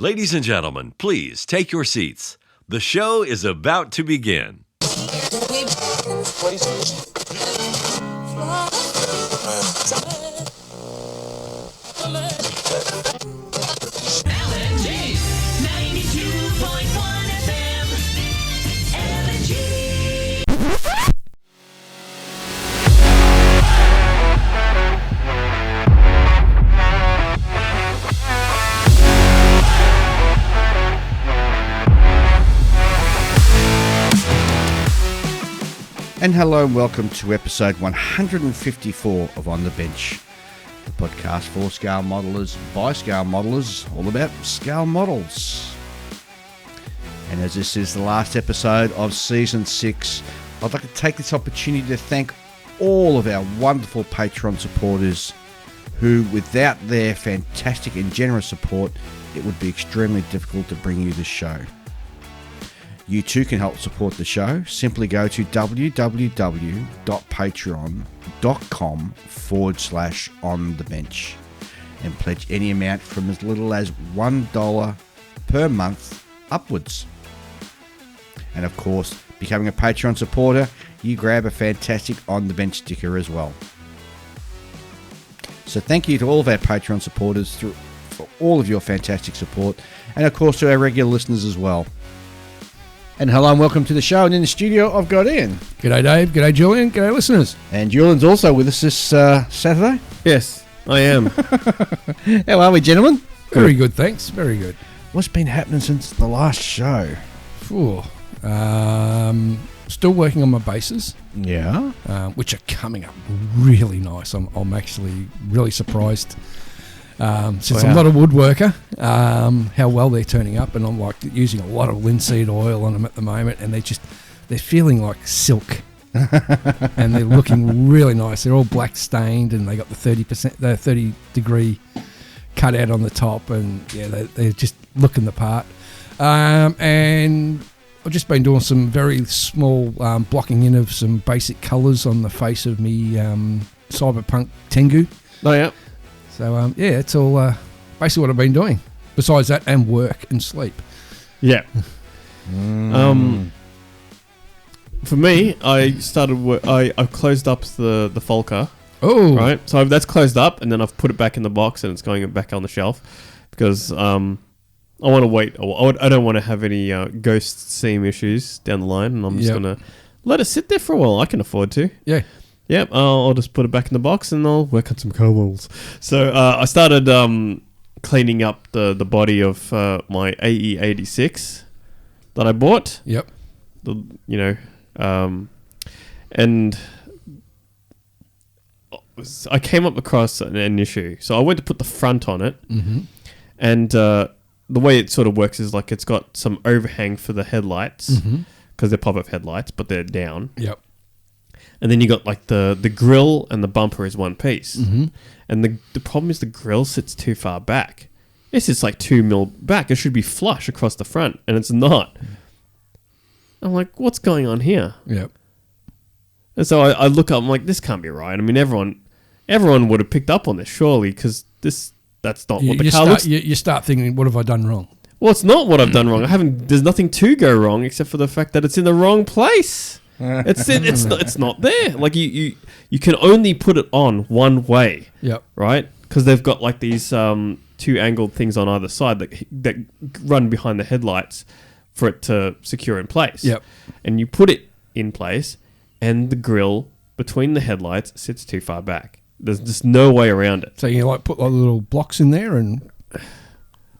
Ladies and gentlemen, please take your seats. The show is about to begin. And hello and welcome to episode 154 of On the Bench, the podcast for scale modelers by scale modelers, all about scale models. And as this is the last episode of season 6, I'd like to take this opportunity to thank all of our wonderful Patreon supporters who, without their fantastic and generous support, it would be extremely difficult to bring you the show. You too can help support the show. Simply go to www.patreon.com/onthebench and pledge any amount from as little as $1 per month upwards. And of course, becoming a Patreon supporter, you grab a fantastic On The Bench sticker as well. So thank you to all of our Patreon supporters for all of your fantastic support, and of course to our regular listeners as well. And hello and welcome to the show. And in the studio, I've got Ian. G'day, Dave. G'day, Julian. G'day, listeners. And Julian's also with us this Saturday. Yes, I am. How are we, gentlemen? Very good, thanks. Very good. What's been happening since the last show? Still working on my bases. Yeah. Which are coming up really nice. I'm actually really surprised. Since I'm not a woodworker, how well they're turning up, and I'm like using a lot of linseed oil on them at the moment, and they're feeling like silk, and they're looking really nice. They're all black stained, and they got the 30 degree cut out on the top, and yeah, they're just looking the part. And I've just been doing some very small blocking in of some basic colours on the face of me Cyberpunk Tengu. Oh yeah. So, it's all basically what I've been doing. Besides that, and work and sleep. Yeah. For me, I started work. I've closed up the Folker. Oh. Right. So that's closed up, and then I've put it back in the box, and it's going back on the shelf because I want to wait. I don't want to have any ghost seam issues down the line, and I'm just going to let it sit there for a while. I can afford to. Yeah. Yep, I'll just put it back in the box and I'll work on some cobbles. So I started cleaning up the body of my AE86 that I bought. Yep. And I came up across an issue. So I went to put the front on it, and the way it sort of works is like it's got some overhang for the headlights because they're pop-up headlights, but they're down. Yep. And then you got like the grill and the bumper is one piece. And the problem is the grill sits too far back. It sits like 2 mil back. It should be flush across the front, and it's not. I'm like, what's going on here? Yep. And so I look up, I'm like, this can't be right. I mean, everyone would have picked up on this, surely, because that's not what the car looks like. You start thinking, what have I done wrong? Well, it's not what I've done wrong. There's nothing to go wrong except for the fact that it's in the wrong place. It's not there. Like you can only put it on one way. Yep. Right? Because they've got like these two angled things on either side that run behind the headlights for it to secure in place. Yep. And you put it in place, and the grill between the headlights sits too far back. There's just no way around it. So you like put like little blocks in there and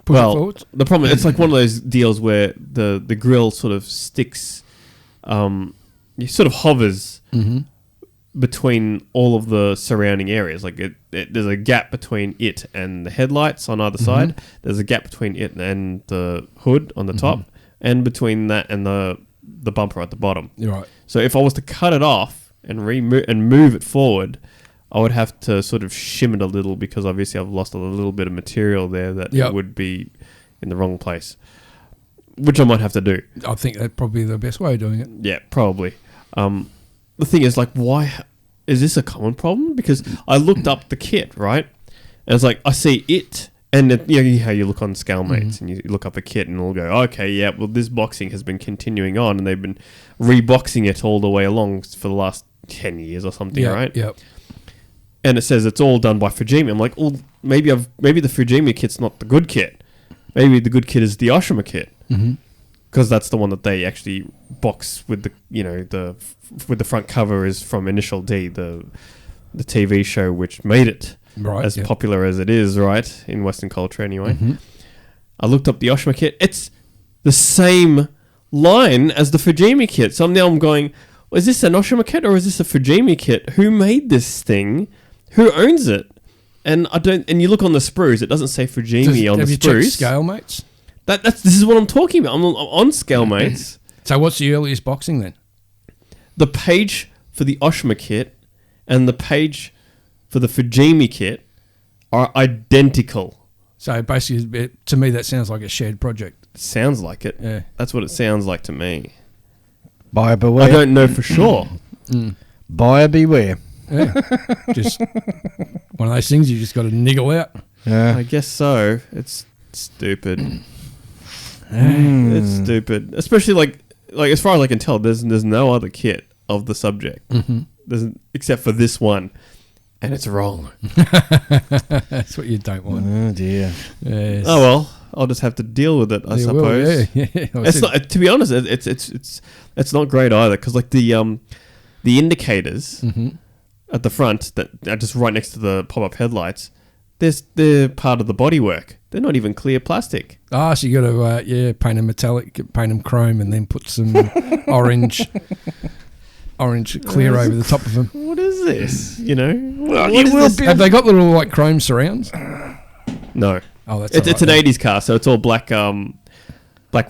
push it forward? The problem it's like one of those deals where the grill sort of sticks. It sort of hovers between all of the surrounding areas. Like there's a gap between it and the headlights on either side. There's a gap between it and the hood on the top, and between that and the bumper at the bottom. You're right. So if I was to cut it off and move it forward, I would have to sort of shim it a little because obviously I've lost a little bit of material there that would be in the wrong place, which I might have to do. I think that's probably the best way of doing it. Yeah, probably. The thing is, like, why is this a common problem? Because I looked up the kit, right? And it's like, I see it And you know how you look on ScaleMates and you look up a kit and it'll go, okay, yeah, well, this boxing has been continuing on and they've been reboxing it all the way along for the last 10 years or something, right? Yep. And it says it's all done by Fujimi. I'm like, well, maybe the Fujimi kit's not the good kit. Maybe the good kit is the Oshima kit. Because that's the one that they actually box with the, you know, with the front cover is from Initial D, the TV show which made it as popular as it is, right, in Western culture anyway. I looked up the Oshima kit. It's the same line as the Fujimi kit. So now I'm going, well, is this an Oshima kit or is this a Fujimi kit? Who made this thing? Who owns it? And you look on the sprues, it doesn't say Fujimi on the sprues. Have you checked ScaleMates? This is what I'm talking about. I'm on ScaleMates. So what's the earliest boxing then? The page for the Oshima kit and the page for the Fujimi kit are identical. So basically, to me, that sounds like a shared project. Sounds like it. Yeah. That's what it sounds like to me. Buyer beware. I don't know for sure. Buyer beware. Yeah. Just one of those things you just got to niggle out. Yeah. I guess so. It's stupid. It's stupid. Especially like as far as I can tell, there's no other kit of the subject. Except for this one. And it's wrong. That's what you don't want. Oh dear. Yes. Oh well, I'll just have to deal with it, I suppose. Yeah. It's not. To be honest, it's not great either because like the indicators at the front that are just right next to the pop-up headlights, they're part of the bodywork. They're not even clear plastic. Ah, so you got to paint them metallic, paint them chrome, and then put some orange clear over the top of them. What is this? You know, Well, what is this? Have they got little like chrome surrounds? No. Oh, that's it's an 80s car, so it's all black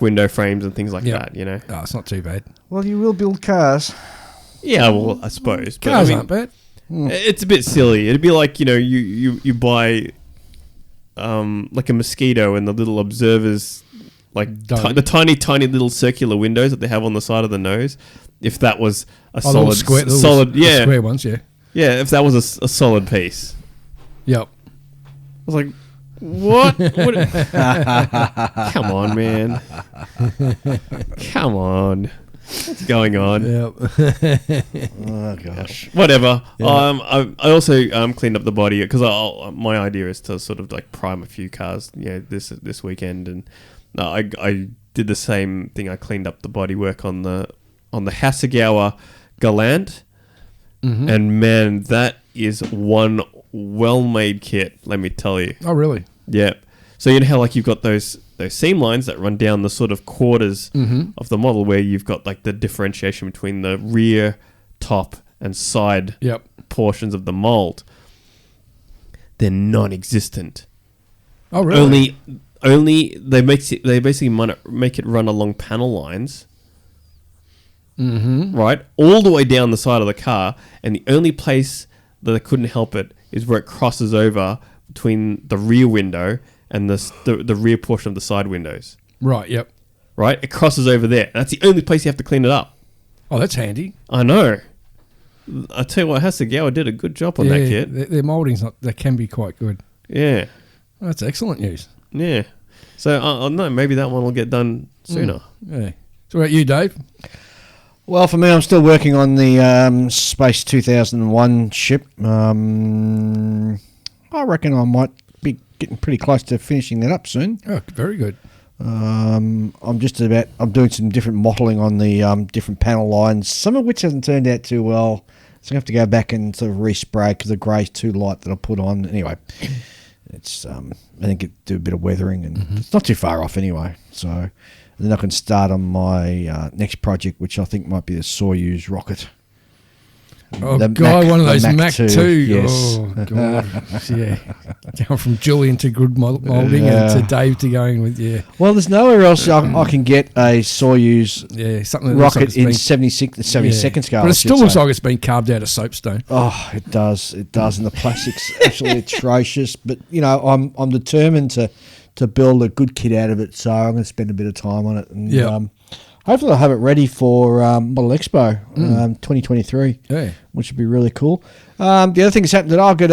window frames and things like that. You know. Oh, it's not too bad. Well, you will build cars. Yeah, well, I suppose. But, Cars I mean, aren't bad. It's a bit silly. It'd be like, you know, you buy like a mosquito and the little observers, like the tiny little circular windows that they have on the side of the nose. If that was a solid, square ones, yeah. Yeah, if that was a solid piece. Yep. I was like, what? Come on, man. Come on. What's going on? Yep. Oh gosh. Whatever. Yeah. I also cleaned up the body because my idea is to sort of like prime a few cars, this weekend, and I did the same thing. I cleaned up the bodywork on the Hasegawa Galant, and man, that is one well-made kit. Let me tell you. Oh, really? Yeah. So you know how like you've got those seam lines that run down the sort of quarters of the model, where you've got like the differentiation between the rear, top, and side portions of the mold. They're non-existent. Oh, really? Only they basically make it run along panel lines. Right, all the way down the side of the car, and the only place that they couldn't help it is where it crosses over between the rear window and the rear portion of the side windows. Right, yep. Right? It crosses over there. That's the only place you have to clean it up. Oh, that's handy. I know. I tell you what, Hasegawa did a good job on that kit. Their mouldings, they can be quite good. Yeah. Oh, that's excellent news. Yeah. So, no, maybe that one will get done sooner. Yeah. So, what about you, Dave? Well, for me, I'm still working on the Space 2001 ship. I reckon I might be getting pretty close to finishing that up soon. Oh, very good. I'm doing some different modelling on the different panel lines, some of which hasn't turned out too well. So I have to go back and sort of respray because the grey's too light that I put on. Anyway, it's I think it do a bit of weathering and it's not too far off anyway. So then I can start on my next project, which I think might be the Soyuz rocket. Oh, God, one of those Mach 2. Yes. Oh, God. Yeah. Going from Julian to good moulding and to Dave to going with, Well, there's nowhere else I can get a Soyuz something rocket in 72nd scale. But it still looks like it's been carved out of soapstone. Oh, it does. It does. And the plastic's absolutely atrocious. But, I'm determined to build a good kit out of it. So I'm going to spend a bit of time on it. And, hopefully I'll have it ready for Model Expo 2023, which would be really cool. The other thing that's happened today, I got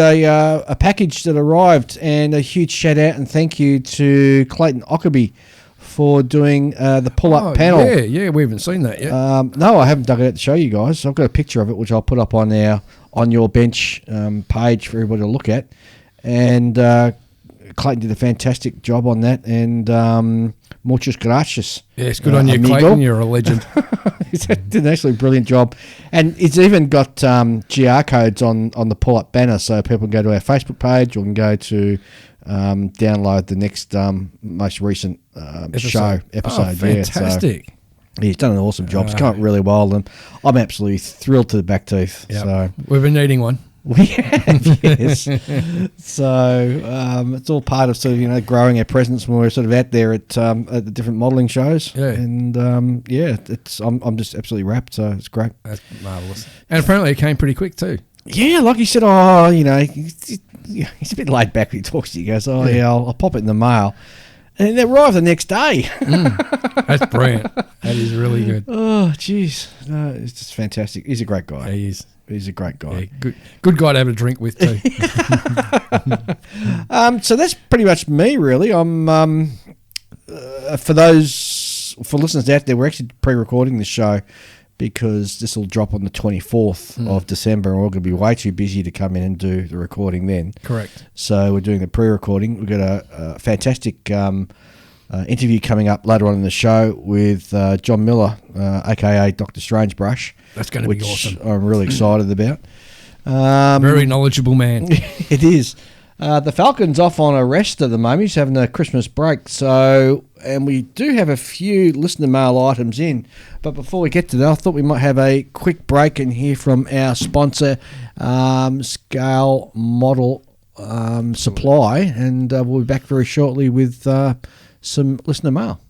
a package that arrived, and a huge shout out and thank you to Clayton Ockerby for doing the pull-up panel. Yeah, we haven't seen that yet. No, I haven't dug it out to show you guys. I've got a picture of it, which I'll put up on your bench page for everybody to look at. And Clayton did a fantastic job on that, and muchas gracias. Yes, good on you, amigo. Clayton. You're a legend. He did an absolutely brilliant job. And it's even got GR codes on the pull-up banner, so people can go to our Facebook page or can go to download the next most recent episode. Oh, fantastic. Yeah, so he's done an awesome job. It's come up really well, and I'm absolutely thrilled to the back teeth. Yep. So we've been needing one. we have, yes. So it's all part of sort of growing our presence when we're sort of out there at the different modelling shows. Yeah. And I'm just absolutely wrapped. So it's great. That's marvellous. And apparently it came pretty quick too. Yeah, like he said, he's a bit laid back when he talks to you. He goes, I'll pop it in the mail. And it arrived the next day. That's brilliant. That is really good. Oh, jeez. No, it's just fantastic. He's a great guy. Yeah, he is. He's a great guy. Yeah, good guy to have a drink with too. So that's pretty much me, really. I'm for listeners out there, we're actually pre-recording the show because this will drop on the 24th of December, and we're going to be way too busy to come in and do the recording then. Correct. So we're doing the pre-recording. We've got a fantastic interview coming up later on in the show with John Miller, a.k.a. Dr. Strangebrush. That's going to be awesome. I'm really excited about. Very knowledgeable man. It is. The Falcon's off on a rest at the moment. He's having a Christmas break. And we do have a few listener mail items in. But before we get to that, I thought we might have a quick break and hear from our sponsor, Scale Model Supply. And we'll be back very shortly with some listener mail.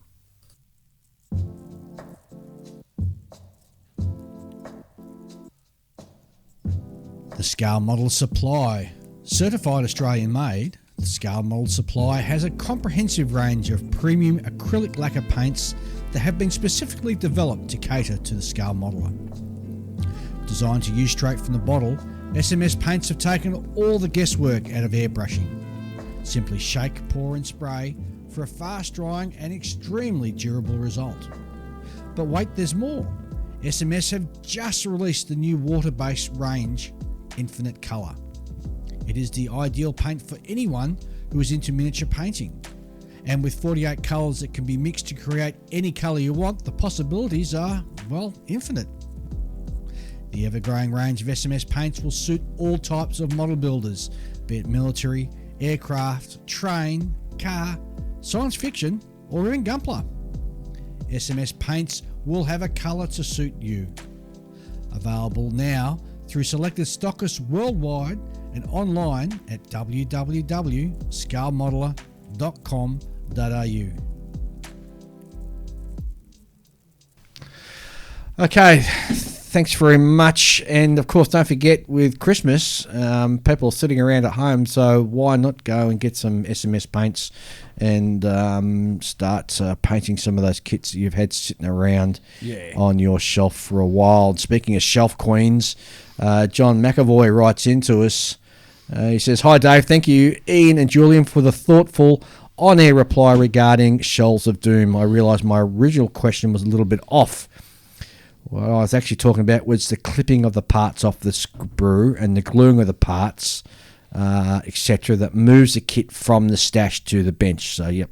The Scale Model Supply. Certified Australian made, the Scale Model Supply has a comprehensive range of premium acrylic lacquer paints that have been specifically developed to cater to the scale modeller. Designed to use straight from the bottle, SMS paints have taken all the guesswork out of airbrushing. Simply shake, pour and spray for a fast drying and extremely durable result. But wait, there's more. SMS have just released the new water-based range, Infinite Colour. It is the ideal paint for anyone who is into miniature painting. And with 48 colours that can be mixed to create any colour you want, the possibilities are, well, infinite. The ever-growing range of SMS paints will suit all types of model builders, be it military, aircraft, train, car, science fiction, or even Gunpla. SMS paints will have a colour to suit you. Available now through selected stockists worldwide and online at www.scalemodeler.com.au. Okay, thanks very much. And of course, don't forget with Christmas, people are sitting around at home, so why not go and get some SMS paints and start painting some of those kits that you've had sitting around on your shelf for a while. And speaking of shelf queens, John McAvoy writes into us. He says, "Hi Dave, thank you Ian and Julian for the thoughtful on-air reply regarding Shells of Doom. I realised my original question was a little bit off. What I was actually talking about was the clipping of the parts off the sprue and the gluing of the parts, etc., that moves the kit from the stash to the bench." So, yep.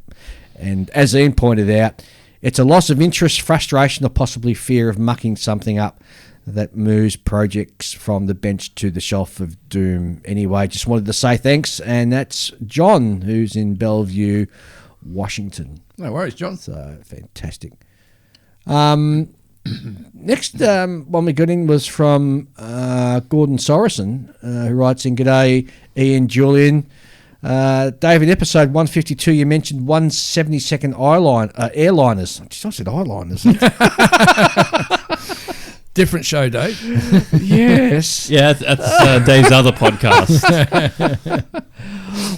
And as Ian pointed out, it's a loss of interest, frustration, or possibly fear of mucking something up that moves projects from the bench to the shelf of doom. Anyway, just wanted to say thanks, and that's John, who's in Bellevue, Washington. No worries, John. So, fantastic. Next one we got in was from Gordon Sorensen, who writes in, "G'day, Ian, Julian. Dave, in episode 152, you mentioned 172nd airliners." I said eyeliners. Different show, Dave. Yes. Yeah, that's Dave's other podcast.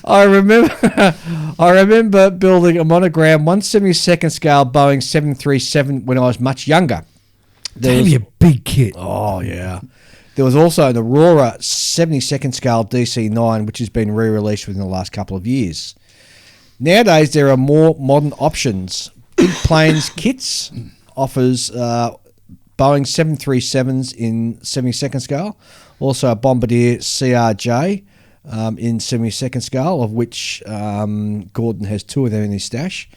I remember building a monogram 1/72 scale Boeing 737 when I was much younger. Damn, a big kit. Oh, yeah. There was also the Aurora 72nd scale DC-9, which has been re-released within the last couple of years. Nowadays, there are more modern options. Big Planes Kits offers Boeing 737s in 72nd scale, also a Bombardier CRJ in 72nd scale, of which Gordon has 2 of them in his stash.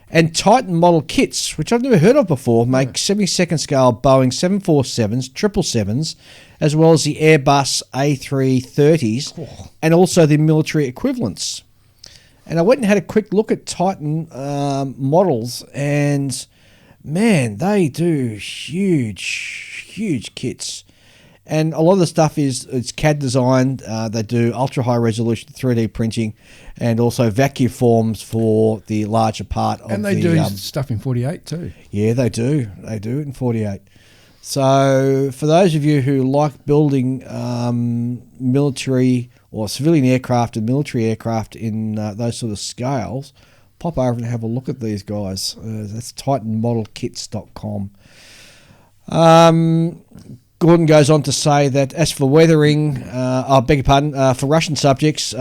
And Titan model kits, which I've never heard of before, make 72nd scale Boeing 747s, 777s, as well as the Airbus A330s, and also the military equivalents. And I went and had a quick look at Titan models, and man, they do huge kits. And a lot of the stuff it's CAD designed. They do ultra high resolution 3D printing, and also vacuum forms for the larger part of the. And they do stuff in 48 too. Yeah, they do. They do it in 48. So for those of you who like building military or civilian aircraft and military aircraft in those sort of scales, pop over and have a look at these guys. That's TitanModelKits.com. Gordon goes on to say that as for weathering, for Russian subjects,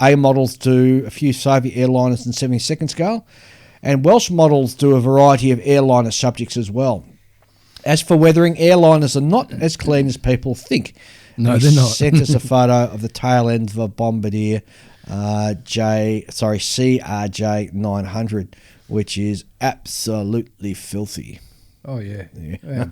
A models do a few Soviet airliners in 72nd scale, and Welsh models do a variety of airliner subjects as well. As for weathering, airliners are not as clean as people think. No, they're not. Sent us a photo of the tail end of a Bombardier CRJ 900, which is absolutely filthy. Oh, yeah.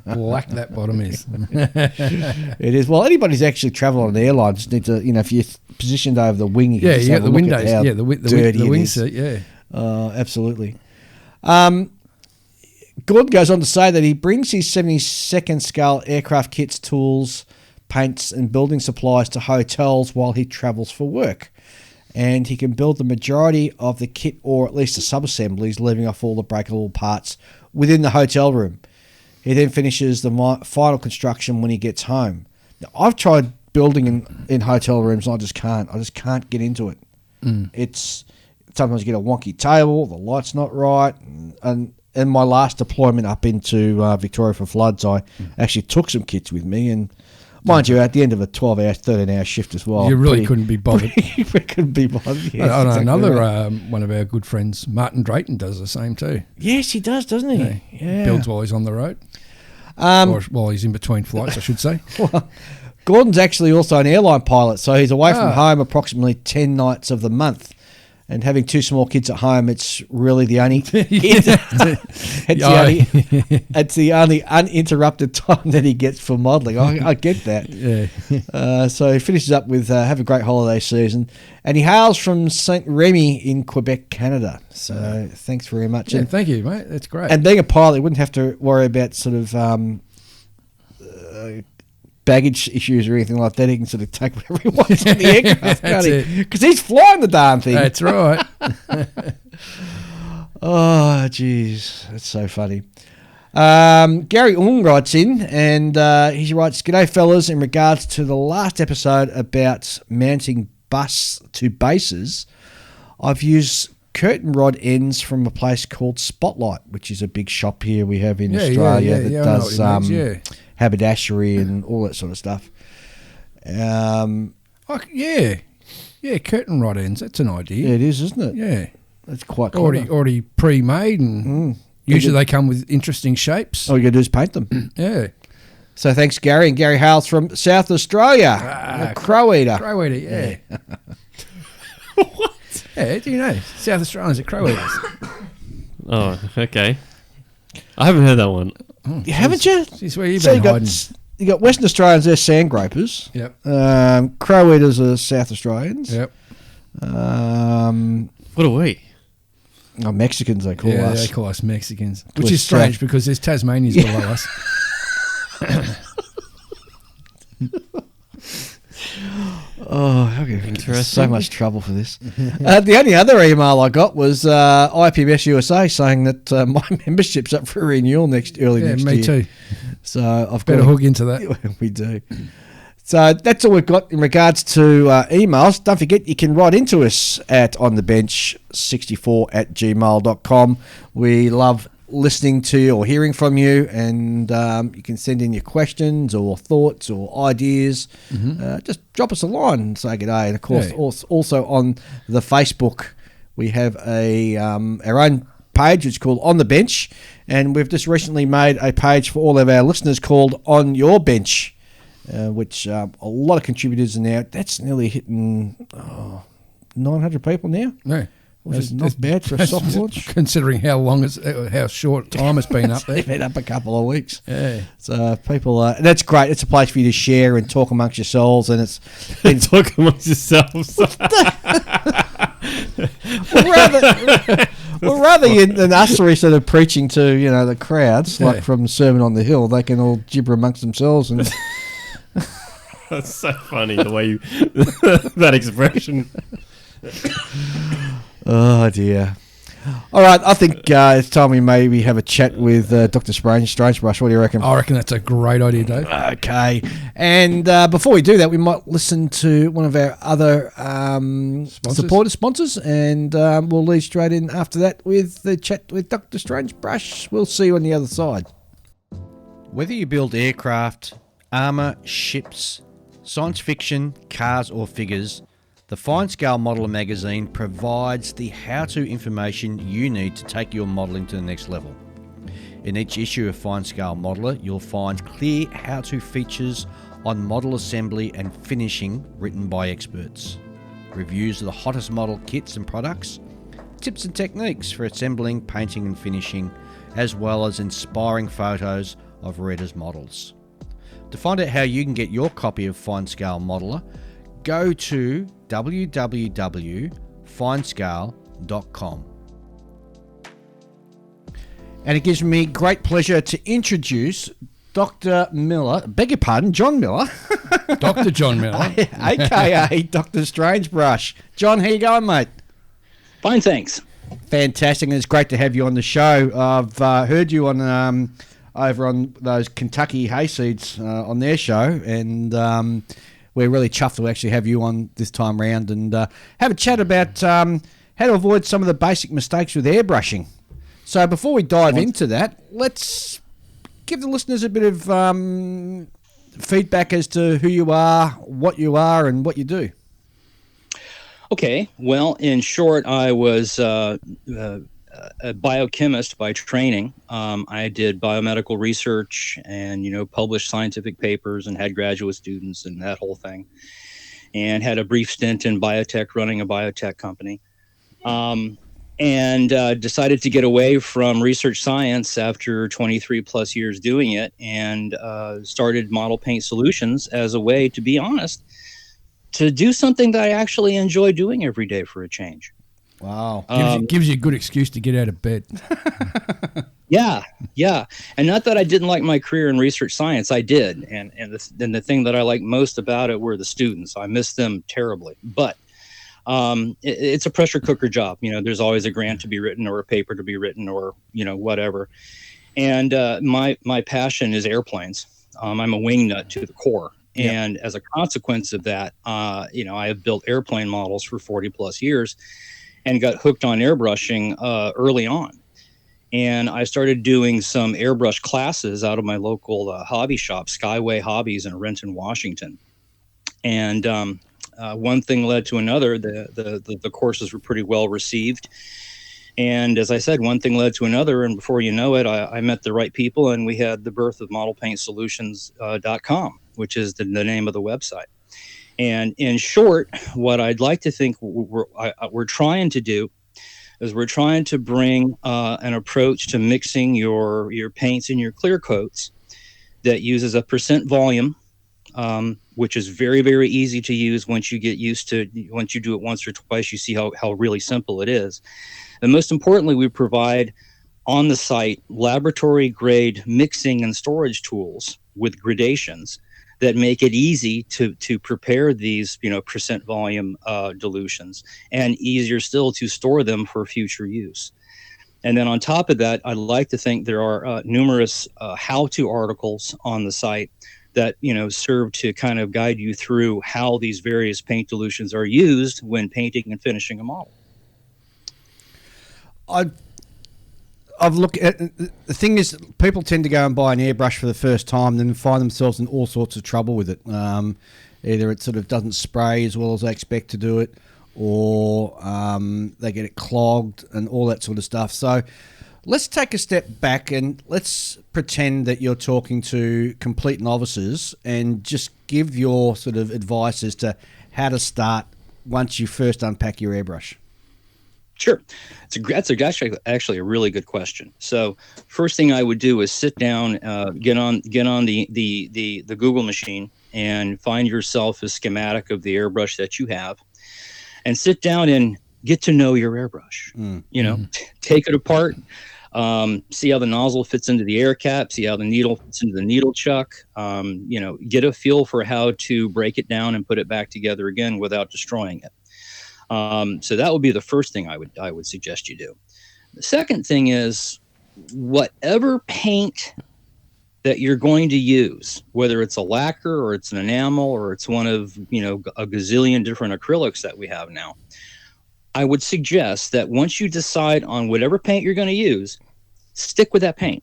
How black that bottom is. It is. Well, anybody's actually travelled on an airline just need to, if you're positioned over the wing, you can just you have got a the look at windows. how The dirty wing it is. seat, yeah. Absolutely. Gordon goes on to say that he brings his 72nd scale aircraft kits, tools, paints and building supplies to hotels while he travels for work. And he can build the majority of the kit, or at least the sub-assemblies, leaving off all the breakable parts within the hotel room. He then finishes the final construction when he gets home. Now, I've tried building in hotel rooms, and I just can't get into it. It's sometimes you get a wonky table, the light's not right, and my last deployment up into Victoria for floods, I actually took some kits with me, and mind you, at the end of a 12-hour, 13-hour shift as well. You really couldn't be bothered. Couldn't be bothered. Yes, I know exactly another right. one of our good friends, Martin Drayton, does the same too. Yes, he does, doesn't he? Yeah. Builds while he's on the road. Or while he's in between flights, I should say. Well, Gordon's actually also an airline pilot, so he's away from home approximately 10 nights of the month. And having 2 small kids at home, it's really the only it's the only uninterrupted time that he gets for modelling. I get that. Yeah. So he finishes up with have a great holiday season, and he hails from Saint Remy in Quebec, Canada. So thanks very much. Yeah, and thank you, mate. That's great. being a pilot, he wouldn't have to worry about sort of baggage issues or anything like that. He can sort of take whatever he wants on the aircraft, can't he? Because he's flying the darn thing. That's right. Oh, jeez. That's so funny. Gary Ung writes in, and he writes, "G'day, fellas. In regards to the last episode about mounting bus to bases, I've used curtain rod ends from a place called Spotlight, which is a big shop here we have in Australia that does haberdashery and all that sort of stuff. Curtain rod ends. That's an idea. Yeah, it is, isn't it? Yeah, that's quite clever. Already pre-made, and usually they come with interesting shapes. All you got to do is paint them. Yeah. So thanks, Gary. And Gary hails from South Australia. Crow Eater. Crow Eater, yeah. What? Yeah, do you know? South Australians are crow eaters. Oh, okay. I haven't heard that one. Haven't you? This is where you've been hiding. You got Western Australians, they're sand grapers. Yep. Crow eaters are South Australians. Yep. What are we? Oh, Mexicans, they call us. Yeah, they call us Mexicans, which is strange because there's Tasmanians below us. Oh, okay. So much trouble for this. The only other email I got was IPMS USA saying that my membership's up for renewal early next year. Me too. So I've got to hook into that. We do. So that's all we've got in regards to emails. Don't forget, you can write into us at onthebench64@gmail.com. We love listening to you or hearing from you, and you can send in your questions or thoughts or ideas. Just drop us a line and say good day. And of course, also on the Facebook, we have our own page, which is called On the Bench, and we've just recently made a page for all of our listeners called On Your Bench, which a lot of contributors are now. That's nearly hitting 900 people now. Yeah. Which is not bad for a soft launch. Considering how short time it's been up there. It's been up a couple of weeks. Yeah. So people, that's great. It's a place for you to share and talk amongst yourselves, and it's been Talk amongst yourselves. rather than us three sort of preaching to the crowds like from Sermon on the Hill, they can all gibber amongst themselves and. That's so funny the way you that expression. Oh dear. All right, I think it's time we maybe have a chat with Dr. Strangebrush. What do you reckon? I reckon that's a great idea, Dave. Okay. And before we do that, we might listen to one of our other sponsors, and we'll lead straight in after that with the chat with Dr. Strangebrush. We'll see you on the other side. Whether you build aircraft, armour, ships, science fiction, cars or figures, the Fine Scale Modeller magazine provides the how-to information you need to take your modelling to the next level. In each issue of Fine Scale Modeller, you'll find clear how-to features on model assembly and finishing written by experts, reviews of the hottest model kits and products, tips and techniques for assembling, painting and finishing, as well as inspiring photos of readers' models. To find out how you can get your copy of Fine Scale Modeller, go to www.finescale.com. And it gives me great pleasure to introduce Dr. Miller, beg your pardon, John Miller. Dr. John Miller. a.k.a. Dr. Strangebrush. John, how you going, mate? Fine, thanks. Fantastic, and it's great to have you on the show. I've heard you on over on those Kentucky Hayseeds on their show, and we're really chuffed to actually have you on this time round and have a chat about how to avoid some of the basic mistakes with airbrushing. So before we dive into that, let's give the listeners a bit of feedback as to who you are, and what you do. Okay. Well, in short, I was a biochemist by training. I did biomedical research and, published scientific papers and had graduate students and that whole thing, and had a brief stint in biotech, running a biotech company. And decided to get away from research science after 23 plus years doing it, and started Model Paint Solutions as a way, to be honest, to do something that I actually enjoy doing every day for a change. Wow. Gives you a good excuse to get out of bed. Yeah. And not that I didn't like my career in research science. I did. And the thing that I liked most about it were the students. I miss them terribly. But it's a pressure cooker job. There's always a grant to be written or a paper to be written or, whatever. And my passion is airplanes. I'm a wingnut to the core. And as a consequence of that, I have built airplane models for 40 plus years and got hooked on airbrushing early on. And I started doing some airbrush classes out of my local hobby shop, Skyway Hobbies in Renton, Washington. And one thing led to another. The courses were pretty well received. And as I said, one thing led to another. And before you know it, I met the right people, and we had the birth of modelpaintsolutions.com, which is the name of the website. And in short, what I'd like to think we're trying to do is we're trying to bring an approach to mixing your paints and your clear coats that uses a percent volume, which is very, very easy to use once you get used to. Once you do it once or twice, you see how really simple it is. And most importantly, we provide on the site laboratory grade mixing and storage tools with gradations that make it easy to prepare these percent volume dilutions, and easier still to store them for future use. And then on top of that, I'd like to think there are numerous how-to articles on the site that, serve to kind of guide you through how these various paint dilutions are used when painting and finishing a model. I've looked at the thing is, people tend to go and buy an airbrush for the first time, and then find themselves in all sorts of trouble with it. Either it sort of doesn't spray as well as they expect to do it, or they get it clogged and all that sort of stuff. So let's take a step back and let's pretend that you're talking to complete novices and just give your sort of advice as to how to start once you first unpack your airbrush. Sure. That's actually a really good question. So first thing I would do is sit down, get on the Google machine and find yourself a schematic of the airbrush that you have, and sit down and get to know your airbrush. Take it apart, see how the nozzle fits into the air cap, see how the needle fits into the needle chuck, get a feel for how to break it down and put it back together again without destroying it. So that would be the first thing I would suggest you do. The second thing is, whatever paint that you're going to use, whether it's a lacquer or it's an enamel or it's one of, a gazillion different acrylics that we have now, I would suggest that once you decide on whatever paint you're going to use, stick with that paint.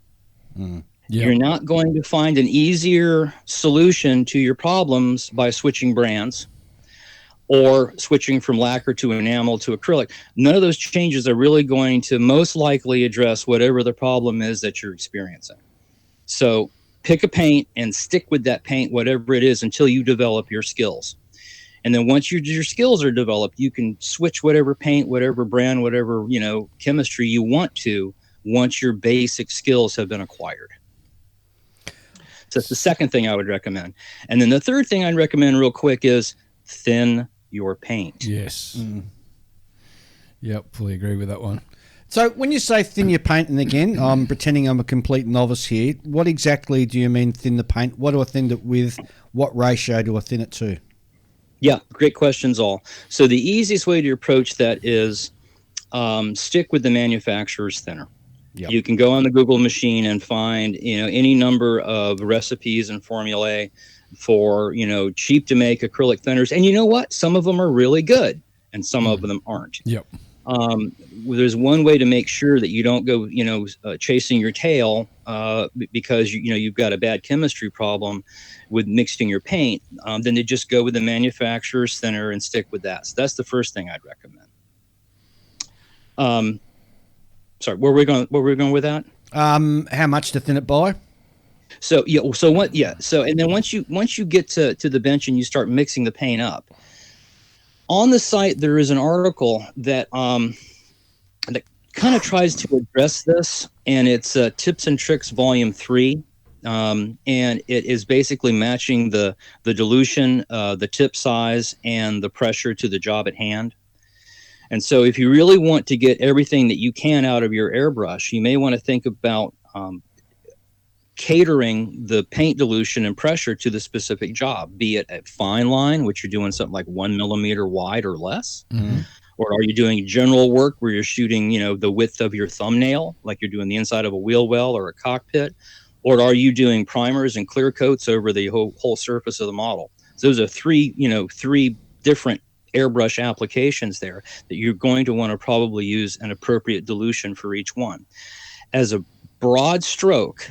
Yep. You're not going to find an easier solution to your problems by switching brands or switching from lacquer to enamel to acrylic. None of those changes are really going to most likely address whatever the problem is that you're experiencing. So pick a paint and stick with that paint, whatever it is, until you develop your skills. And then once your skills are developed, you can switch whatever paint, whatever brand, whatever, chemistry you want to, once your basic skills have been acquired. So that's the second thing I would recommend. And then the third thing I'd recommend real quick is thin your paint. Yes. Yep, fully agree with that one. So when you say thin your paint, and again, I'm pretending I'm a complete novice here, what exactly do you mean thin the paint? What do I thin it with? What ratio do I thin it to? Yeah, great questions all. So the easiest way to approach that is stick with the manufacturer's thinner. Yep. You can go on the Google machine and find, any number of recipes and formulae for, cheap to make acrylic thinners. And you know what? Some of them are really good and some of them aren't. Yep. There's one way to make sure that you don't go, chasing your tail because, you've got a bad chemistry problem with mixing your paint. Then to just go with the manufacturer's thinner and stick with that. So that's the first thing I'd recommend. Sorry, where were we going with that? How much to thin it by? So and then once you get to the bench and you start mixing the paint up, on the site there is an article that kind of tries to address this, and it's Tips and Tricks Volume 3, and it is basically matching the dilution, the tip size, and the pressure to the job at hand. And so if you really want to get everything that you can out of your airbrush, you may want to think about catering the paint dilution and pressure to the specific job, be it a fine line, which you're doing something like 1 millimeter wide or less, or are you doing general work where you're shooting, the width of your thumbnail, like you're doing the inside of a wheel well or a cockpit, or are you doing primers and clear coats over the whole surface of the model? So those are three different airbrush applications there that you're going to want to probably use an appropriate dilution for each one. As a broad stroke,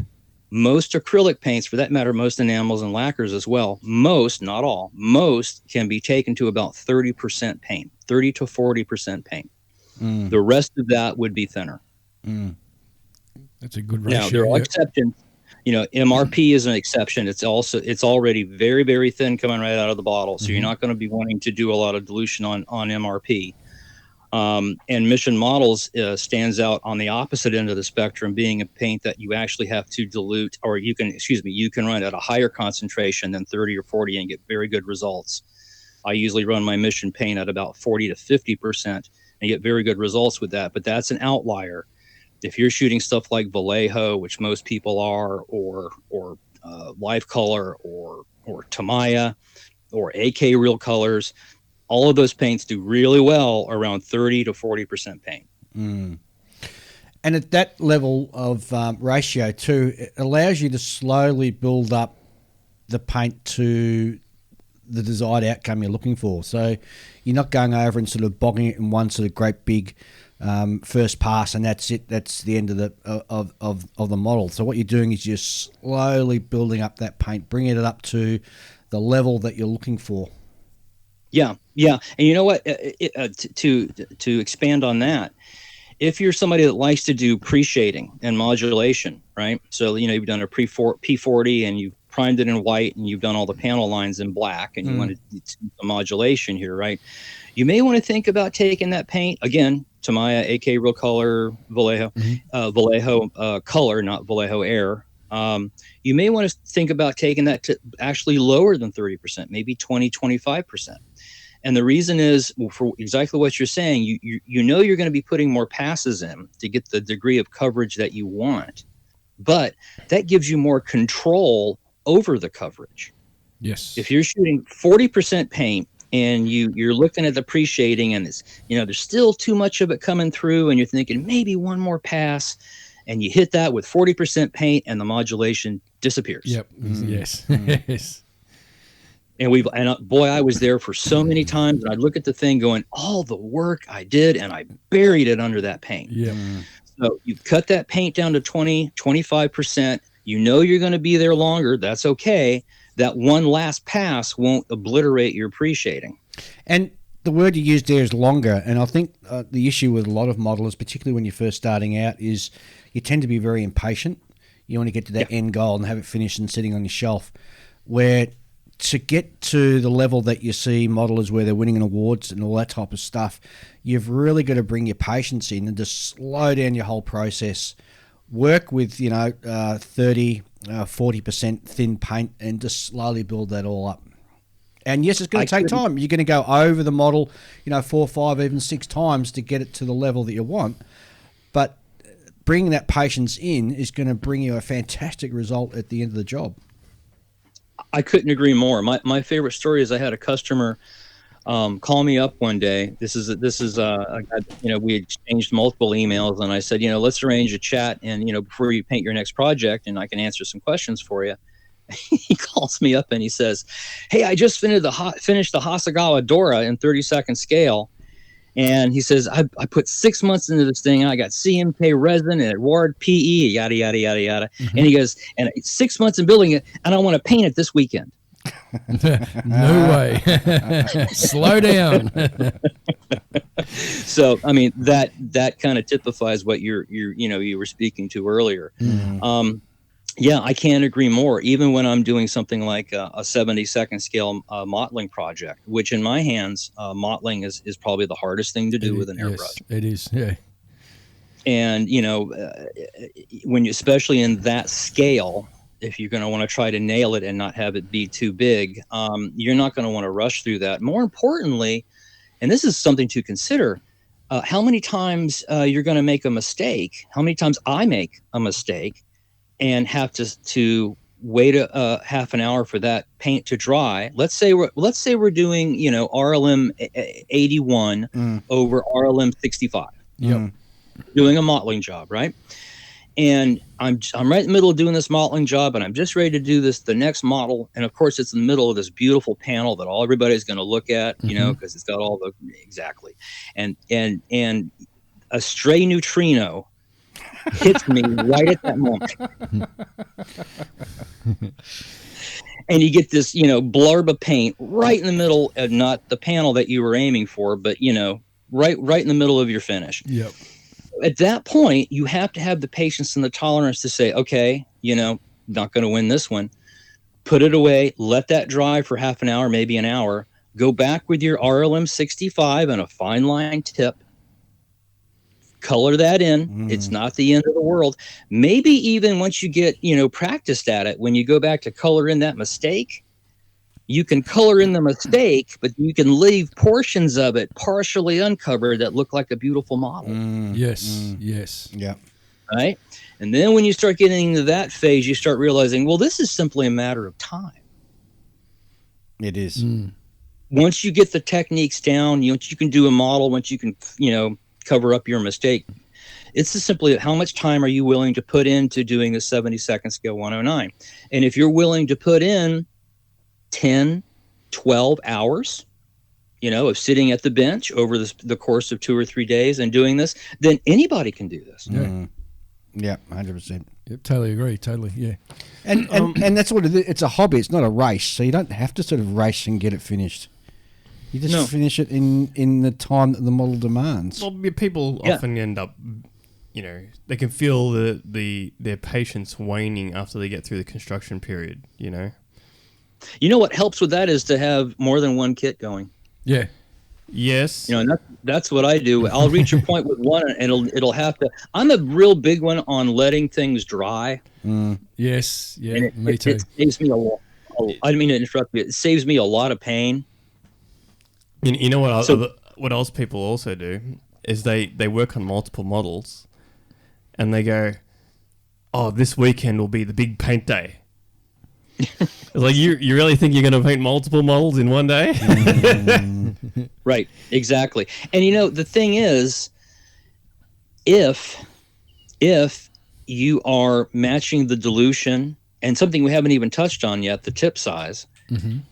most acrylic paints, for that matter, most enamels and lacquers as well, most, not all, most can be taken to about 30% paint, 30 to 40% paint. The rest of that would be thinner. That's a good ratio. Now, there are exceptions. MRP is an exception. It's already very, very thin coming right out of the bottle. So you're not going to be wanting to do a lot of dilution on MRP. And Mission Models stands out on the opposite end of the spectrum, being a paint that you actually have to dilute, or you can run at a higher concentration than 30 or 40 and get very good results. I usually run my Mission paint at about 40 to 50% and get very good results with that. But that's an outlier. If you're shooting stuff like Vallejo, which most people are, or Life Color, or Tamiya, or AK Real Colors, all of those paints do really well around 30 to 40% paint. And at that level of ratio too, it allows you to slowly build up the paint to the desired outcome you're looking for. So you're not going over and sort of bogging it in one sort of great big first pass, and that's it. That's the end of the model. So what you're doing is you're slowly building up that paint, bringing it up to the level that you're looking for. Yeah. And you know what? To expand on that, if you're somebody that likes to do pre-shading and modulation, right? So you've done a P40 and you've primed it in white and you've done all the panel lines in black, and you want to do some modulation here, right? You may want to think about taking that paint again. Tamiya, a.k.a. Real Color Vallejo, Vallejo Color, not Vallejo Air. You may want to think about taking that to actually lower than 30%, maybe 20, 25%. And the reason is for exactly what you're saying. You know you're going to be putting more passes in to get the degree of coverage that you want, but that gives you more control over the coverage. Yes. If you're shooting 40% paint and you're looking at the pre-shading and it's, there's still too much of it coming through, and you're thinking maybe one more pass, and you hit that with 40% paint and the modulation disappears. Yep. Yes. Yes. And boy, I was there for so many times, and I'd look at the thing going, all the work I did, and I buried it under that paint. Yeah. So you cut that paint down to 20, 25%. You know you're going to be there longer. That's okay. That one last pass won't obliterate your pre-shading. And the word you used there is longer. And I think the issue with a lot of modelers, particularly when you're first starting out, is you tend to be very impatient. You want to get to that end goal and have it finished and sitting on your shelf. Where to get to the level that you see modelers where they're winning awards and all that type of stuff, you've really got to bring your patience in and just slow down your whole process. Work with 30, 40% thin paint, and just slowly build that all up. And yes, it's going to take time. You're going to go over the model 4, 5, even 6 times to get it to the level that you want, but bringing that patience in is going to bring you a fantastic result at the end of the job. I couldn't agree more. My favorite story is I had a customer call me up one day. This is we exchanged multiple emails, and I said, let's arrange a chat, and before you paint your next project, and I can answer some questions for you. He calls me up and he says, "Hey, I just finished the Hasegawa Dora in 30-second scale." And he says, I put 6 months into this thing, and I got CMK resin and Ward PE, yada, yada, yada, yada. Mm-hmm. And he goes, and 6 months in building it, and I want to paint it this weekend. No way. Slow down. So, I mean, that kind of typifies what you were speaking to earlier. Mm-hmm. Yeah, I can't agree more. Even when I'm doing something like a 70-second scale mottling project, which in my hands, mottling is probably the hardest thing to do with an airbrush. Yes, it is, yeah. And, when you, especially in that scale, if you're going to want to try to nail it and not have it be too big, you're not going to want to rush through that. More importantly, and this is something to consider, how many times you're going to make a mistake, how many times I make a mistake, and have to wait a half an hour for that paint to dry. Let's say we're doing RLM 81 over RLM 65. Yep. Doing a mottling job, right? And I'm right in the middle of doing this mottling job, and I'm just ready to do the next model. And of course, it's in the middle of this beautiful panel that everybody's going to look at, because it's got all the exactly. And a stray neutrino hits me right at that moment. And you get this, blurb of paint right in the middle, of not the panel that you were aiming for, but, right in the middle of your finish. Yep. At that point, you have to have the patience and the tolerance to say, okay, not going to win this one. Put it away, let that dry for half an hour, maybe an hour. Go back with your RLM 65 and a fine line tip. Color that in. It's not the end of the world. Maybe even once you get, practiced at it, when you go back to color in that mistake, you can color in the mistake, but you can leave portions of it partially uncovered that look like a beautiful model. Yes. Yes. Yeah. Right. And then when you start getting into that phase, you start realizing, well, this is simply a matter of time. It is. Once you get the techniques down, once you can do a model, once you can, cover up your mistake, it's just simply how much time are you willing to put into doing a 70-second scale 109. And if you're willing to put in 10, 12 hours, of sitting at the bench over the course of 2 or 3 days and doing this, then anybody can do this. Yeah, 100%. Yep, totally agree. Totally, yeah. And that's what it is. It's a hobby. It's not a race. So you don't have to sort of race and get it finished. You just finish it in the time that the model demands. Well, people often end up, they can feel their patience waning after they get through the construction period, What helps with that is to have more than one kit going. Yeah. Yes. And that's what I do. I'll reach a point with one, and it'll have to. I'm a real big one on letting things dry. Yes. Yeah. And me too. It saves me a lot. I didn't mean to interrupt you. It saves me a lot of pain. You know what else people also do is they work on multiple models, and they go, "Oh, this weekend will be the big paint day." It's like you really think you're going to paint multiple models in one day? Right, exactly. And the thing is, if you are matching the dilution and something we haven't even touched on yet, the tip size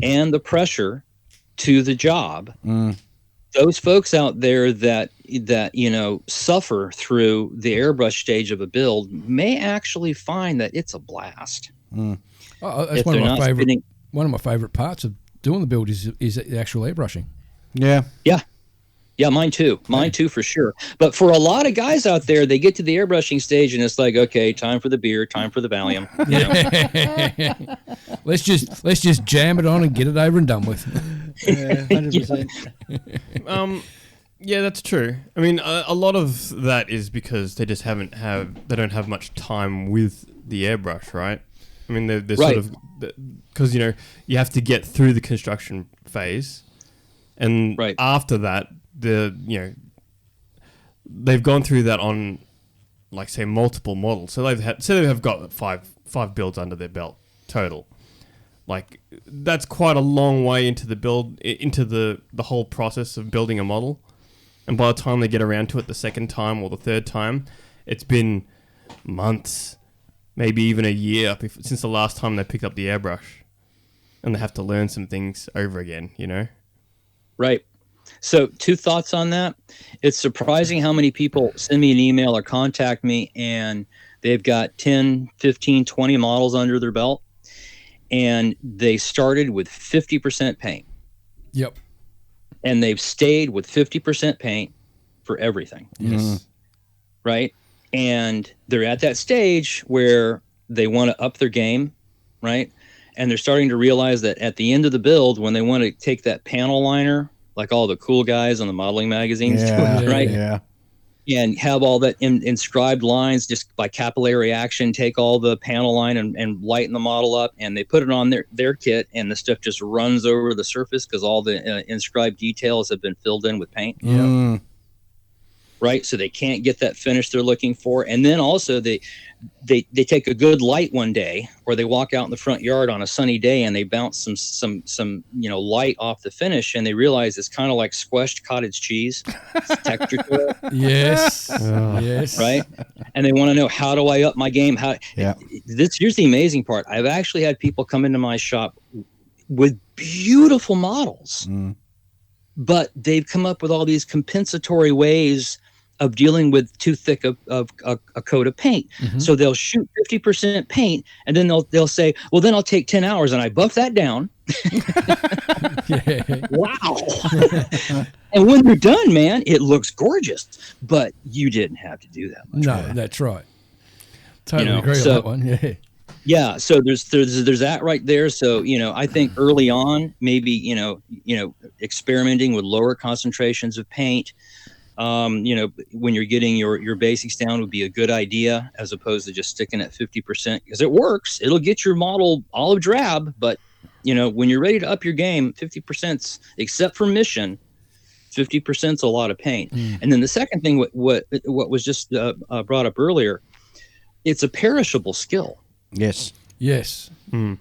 and the pressure to the job, those folks out there that suffer through the airbrush stage of a build may actually find that it's a blast. That's one of my favorite parts of doing the build is the actual airbrushing. Yeah. Yeah, mine too. Mine too, for sure. But for a lot of guys out there, they get to the airbrushing stage and it's like, okay, time for the beer, time for the Valium. Let's just jam it on and get it over and done with. 100%. Yeah, that's true. I mean, a lot of that is because they just don't have much time with the airbrush, right? I mean, they're right. sort of, because you have to get through the construction phase, and after that, they've gone through that on, like, say, multiple models. So they've got five builds under their belt total. Like, that's quite a long way into the build, into the whole process of building a model. And by the time they get around to it the second time or the third time, it's been months, maybe even a year since the last time they picked up the airbrush. And they have to learn some things over again, Right. So 2 thoughts on that. It's surprising how many people send me an email or contact me and they've got 10, 15, 20 models under their belt. And they started with 50% paint. Yep. And they've stayed with 50% paint for everything. Yes. Right? And they're at that stage where they want to up their game, right? And they're starting to realize that at the end of the build, when they want to take that panel liner, like all the cool guys on the modeling magazines, right? Yeah. And have all that inscribed lines just by capillary action, take all the panel line and lighten the model up, and they put it on their kit, and the stuff just runs over the surface because all the inscribed details have been filled in with paint. Yeah. Right, so they can't get that finish they're looking for, and then also they take a good light one day, or they walk out in the front yard on a sunny day and they bounce some light off the finish, and they realize it's kind of like squished cottage cheese. It's texture to it. Yes. Yes. Right, and they want to know, how do I up my game? Here's the amazing part. I've actually had people come into my shop with beautiful models, but they've come up with all these compensatory ways of dealing with too thick of a coat of paint. So they'll shoot 50% paint, and then they'll say, well, then I'll take 10 hours and I buff that down. Wow. And when they're done, man, it looks gorgeous, but you didn't have to do that much. No, that's right. Totally agree on that one. Yeah. Yeah, so there's that right there. So I think early on, maybe experimenting with lower concentrations of paint, when you're getting your basics down, would be a good idea, as opposed to just sticking at 50%, because it works. It'll get your model olive drab, but when you're ready to up your game, 50%, except for mission, 50%'s a lot of paint. And then the second thing, what was just brought up earlier, it's a perishable skill. Yes. I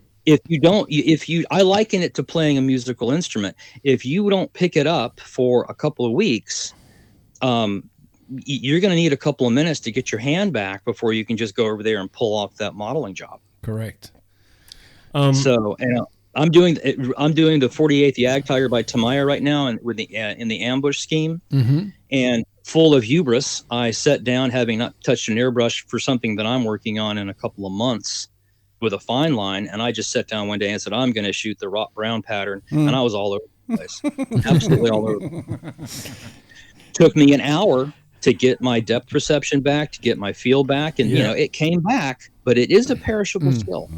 liken it to playing a musical instrument. If you don't pick it up for a couple of weeks, you're going to need a couple of minutes to get your hand back before you can just go over there and pull off that modeling job. Correct. So, I'm doing the 48th Yag Tiger by Tamiya right now, and with the in the ambush scheme, and full of hubris, I sat down, having not touched an airbrush for something that I'm working on in a couple of months, with a fine line, and I just sat down one day and said, I'm going to shoot the Rock Brown pattern, and I was all over the place, absolutely all over. Took me an hour to get my depth perception back, to get my feel back, and it came back, but it is a perishable skill.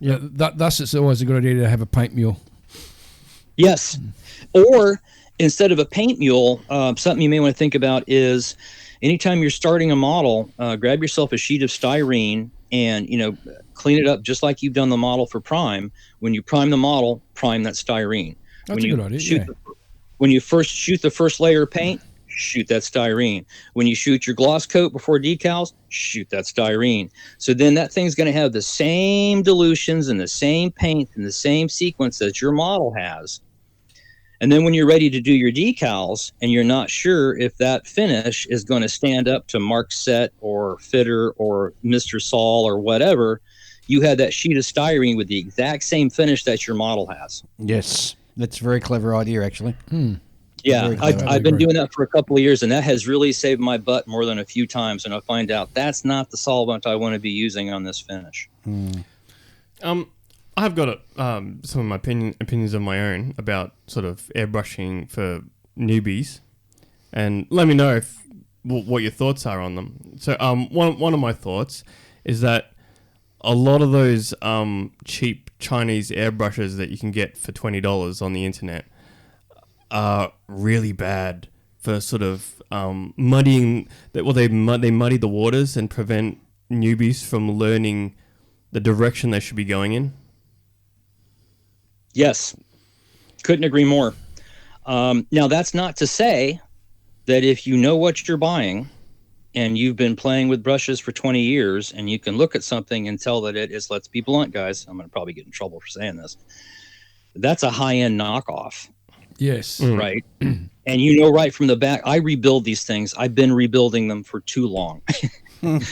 Yeah, thus it's always a good idea to have a paint mule. Yes. Or instead of a paint mule, something you may want to think about is anytime you're starting a model, grab yourself a sheet of styrene and, clean it up just like you've done the model for prime. When you prime the model, prime that styrene. That's a good idea, when you first shoot the first layer of paint, shoot that styrene. When you shoot your gloss coat before decals, shoot that styrene. So then that thing's going to have the same dilutions and the same paint and the same sequence that your model has. And then when you're ready to do your decals and you're not sure if that finish is going to stand up to Mark Set or Fitter or Mr. Saul or whatever, you had that sheet of styrene with the exact same finish that your model has. Yes, that's a very clever idea, actually. Yeah, I've been doing that for a couple of years, and that has really saved my butt more than a few times. And I find out that's not the solvent I want to be using on this finish. I've got some of my opinions of my own about sort of airbrushing for newbies, and let me know what your thoughts are on them. So, one of my thoughts is that a lot of those cheap Chinese airbrushes that you can get for $20 on the internet are really bad for sort of muddying. They muddy the waters and prevent newbies from learning the direction they should be going in. Yes, couldn't agree more. Now, that's not to say that if you know what you're buying and you've been playing with brushes for 20 years and you can look at something and tell that it is, let's be blunt, guys, I'm going to probably get in trouble for saying this, that's a high-end knockoff. Yes. Right. And right from the back, I rebuild these things. I've been rebuilding them for too long.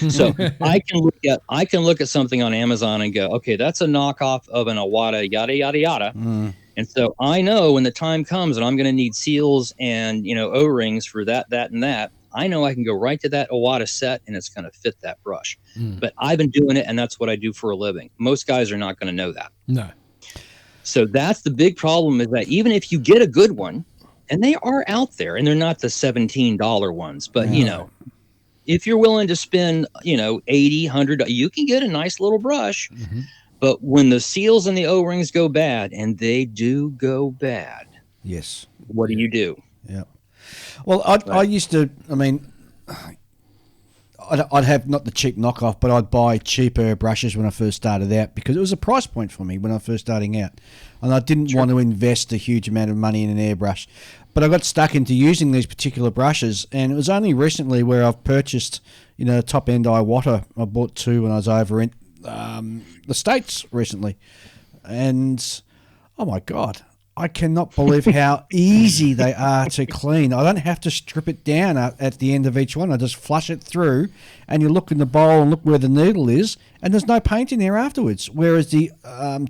So I can look at something on Amazon and go, okay, that's a knockoff of an Iwata, yada, yada, yada. And so I know when the time comes and I'm going to need seals and, O-rings for that, and that, I know I can go right to that Iwata set and it's going to fit that brush. But I've been doing it and that's what I do for a living. Most guys are not going to know that. No. So that's the big problem, is that even if you get a good one, and they are out there, and they're not the $17 ones, but if you're willing to spend, $80, $100, you can get a nice little brush. But when the seals and the O-rings go bad, and they do go bad, yes, what do you do? Yeah. Well, I used to, I'd have not the cheap knockoff, but I'd buy cheaper brushes when I first started out because it was a price point for me when I was first starting out. And I didn't want to invest a huge amount of money in an airbrush. But I got stuck into using these particular brushes, and it was only recently where I've purchased, top-end Iwata. I bought two when I was over in the States recently. And, oh my God, I cannot believe how easy they are to clean. I don't have to strip it down at the end of each one. I just flush it through, and you look in the bowl and look where the needle is, and there's no paint in there afterwards. Whereas the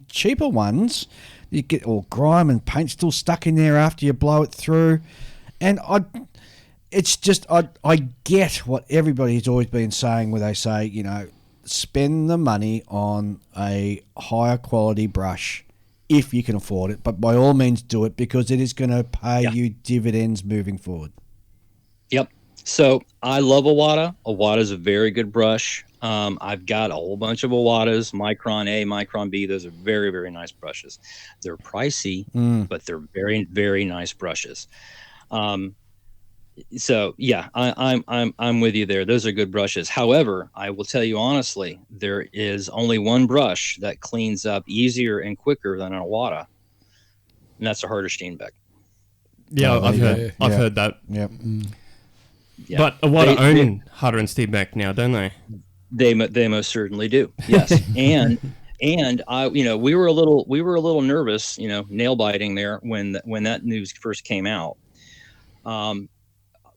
cheaper ones, you get all grime and paint still stuck in there after you blow it through. And I get what everybody's always been saying, where they say, spend the money on a higher quality brush if you can afford it, but by all means do it, because it is going to pay you dividends moving forward. Yep. So I love Iwata. Iwata is a very good brush. I've got a whole bunch of Iwatas, Micron A, Micron B. Those are very, very nice brushes. They're pricey, but they're very, very nice brushes. So yeah, I'm with you there. Those are good brushes. However, I will tell you honestly, there is only one brush that cleans up easier and quicker than an Iwata, and that's a Harder Steenbeck. Yeah, I've heard that. Yep. Yeah. But Iwata own Harder and Steenbeck now, don't they? They most certainly do. Yes, and I, we were a little nervous, nail biting there when that news first came out.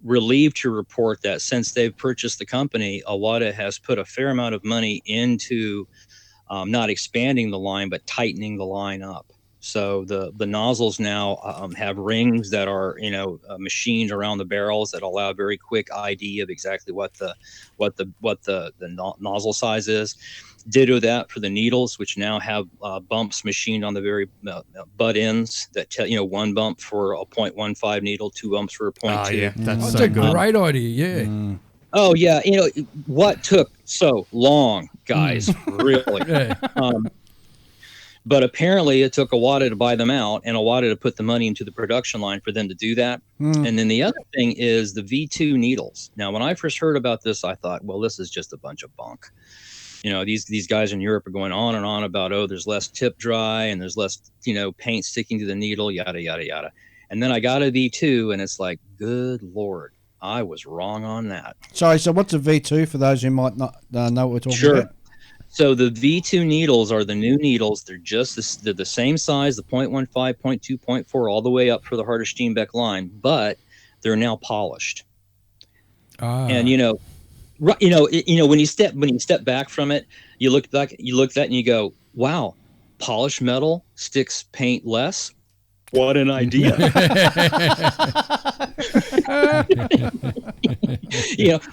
Relieved to report that since they've purchased the company, Iwata has put a fair amount of money into not expanding the line, but tightening the line up. So the nozzles now have rings that are machined around the barrels that allow very quick ID of exactly what the nozzle size is. Ditto that for the needles, which now have bumps machined on the very butt ends that tell one bump for a 0.15 needle, 2 bumps for a 0.2. Yeah, that's That's so a good. great idea. Yeah. Oh yeah, what took so long, guys? Really. Yeah. But apparently it took Iwata to buy them out and Iwata to put the money into the production line for them to do that. And then the other thing is the V2 needles. Now, when I first heard about this, I thought, well, this is just a bunch of bunk. These guys in Europe are going on and on about, there's less tip dry and there's less, paint sticking to the needle, yada, yada, yada. And then I got a V2 and it's like, good Lord, I was wrong on that. Sorry, so what's a V2 for those who might not know what we're talking about? So the V2 needles are the new needles. They're they're the same size, the 0.15, 0.2, 0.4, all the way up for the Harder Steenbeck line, but they're now polished. And when you step back from it, you look at that and you go, wow, polished metal sticks paint less. What an idea.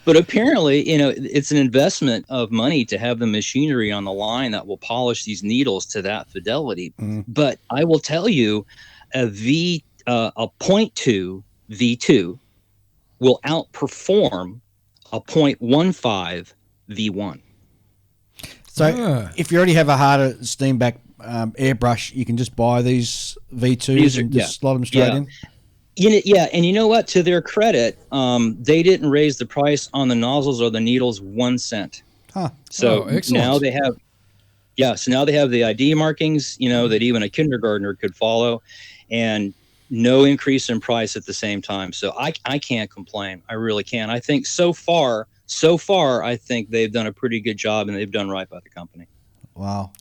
But apparently, it's an investment of money to have the machinery on the line that will polish these needles to that fidelity. But I will tell you, a 0.2 V2 will outperform a 0.15 V1. So if you already have a harder Steenbeck airbrush, you can just buy these V2s and just slot them straight in. And you know what? To their credit, they didn't raise the price on the nozzles or the needles 1 cent. Huh. So now they have, the ID markings, that even a kindergartner could follow, and no increase in price at the same time. So I can't complain. I really can't. I think so far, I think they've done a pretty good job and they've done right by the company. Wow.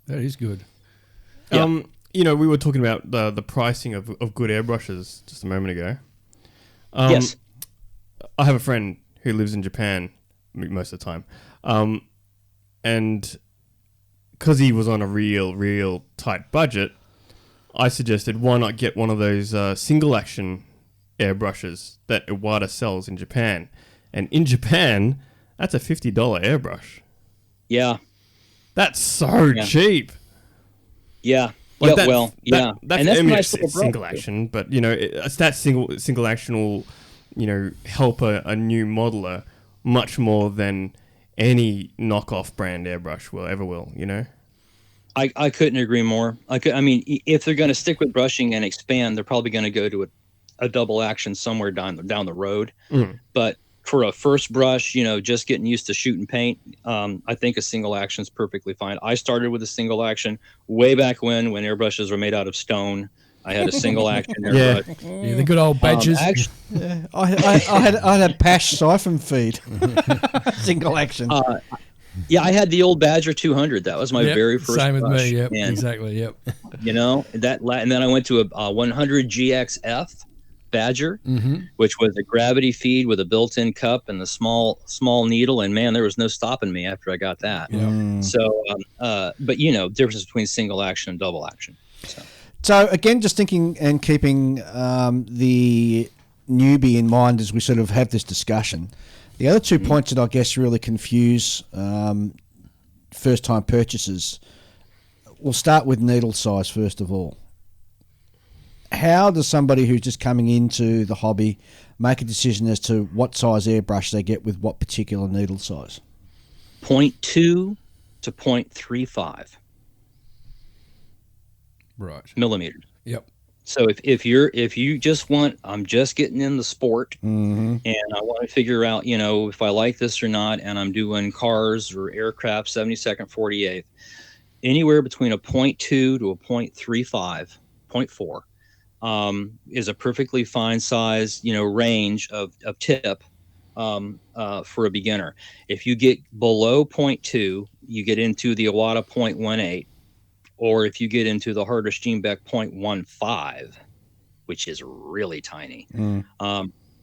That is good. Yeah. We were talking about the pricing of good airbrushes just a moment ago. Yes. I have a friend who lives in Japan most of the time. And because he was on a real tight budget, I suggested why not get one of those single action airbrushes that Iwata sells in Japan. And in Japan, that's a $50 airbrush. Yeah. That's so cheap. Yeah. Like that's a nice little single action, but it's that single action will, help a new modeler much more than any knockoff brand airbrush will. I couldn't agree more. If they're going to stick with brushing and expand, they're probably going to go to a double action somewhere down the road. But for a first brush, just getting used to shooting paint, I think a single action is perfectly fine. I started with a single action way back when airbrushes were made out of stone. I had a single action airbrush. Yeah, the good old badges. I had a Pash siphon feed. Single action. I had the old Badger 200. That was my very first same brush. with me. Yep, and, exactly. Yep. And then I went to a 100 GXF Badger, which was a gravity feed with a built-in cup and the small needle, and man, there was no stopping me after I got that. So but difference between single action and double action. So again, just thinking and keeping the newbie in mind as we sort of have this discussion, the other 2 points that I guess really confuse first-time purchasers, we'll start with needle size first of all. How does somebody who's just coming into the hobby make a decision as to what size airbrush they get with what particular needle size? 0.2 to 0.35 millimeters. Yep. So if you just want, I'm just getting in the sport and I want to figure out, if I like this or not, and I'm doing cars or aircraft 72nd, 48th, anywhere between a 0.2 to a 0.35, 0.4 is a perfectly fine size, range of tip for a beginner. If you get below 0.2, you get into the Iwata 0.18, or if you get into the Harder Steenbeck 0.15, which is really tiny.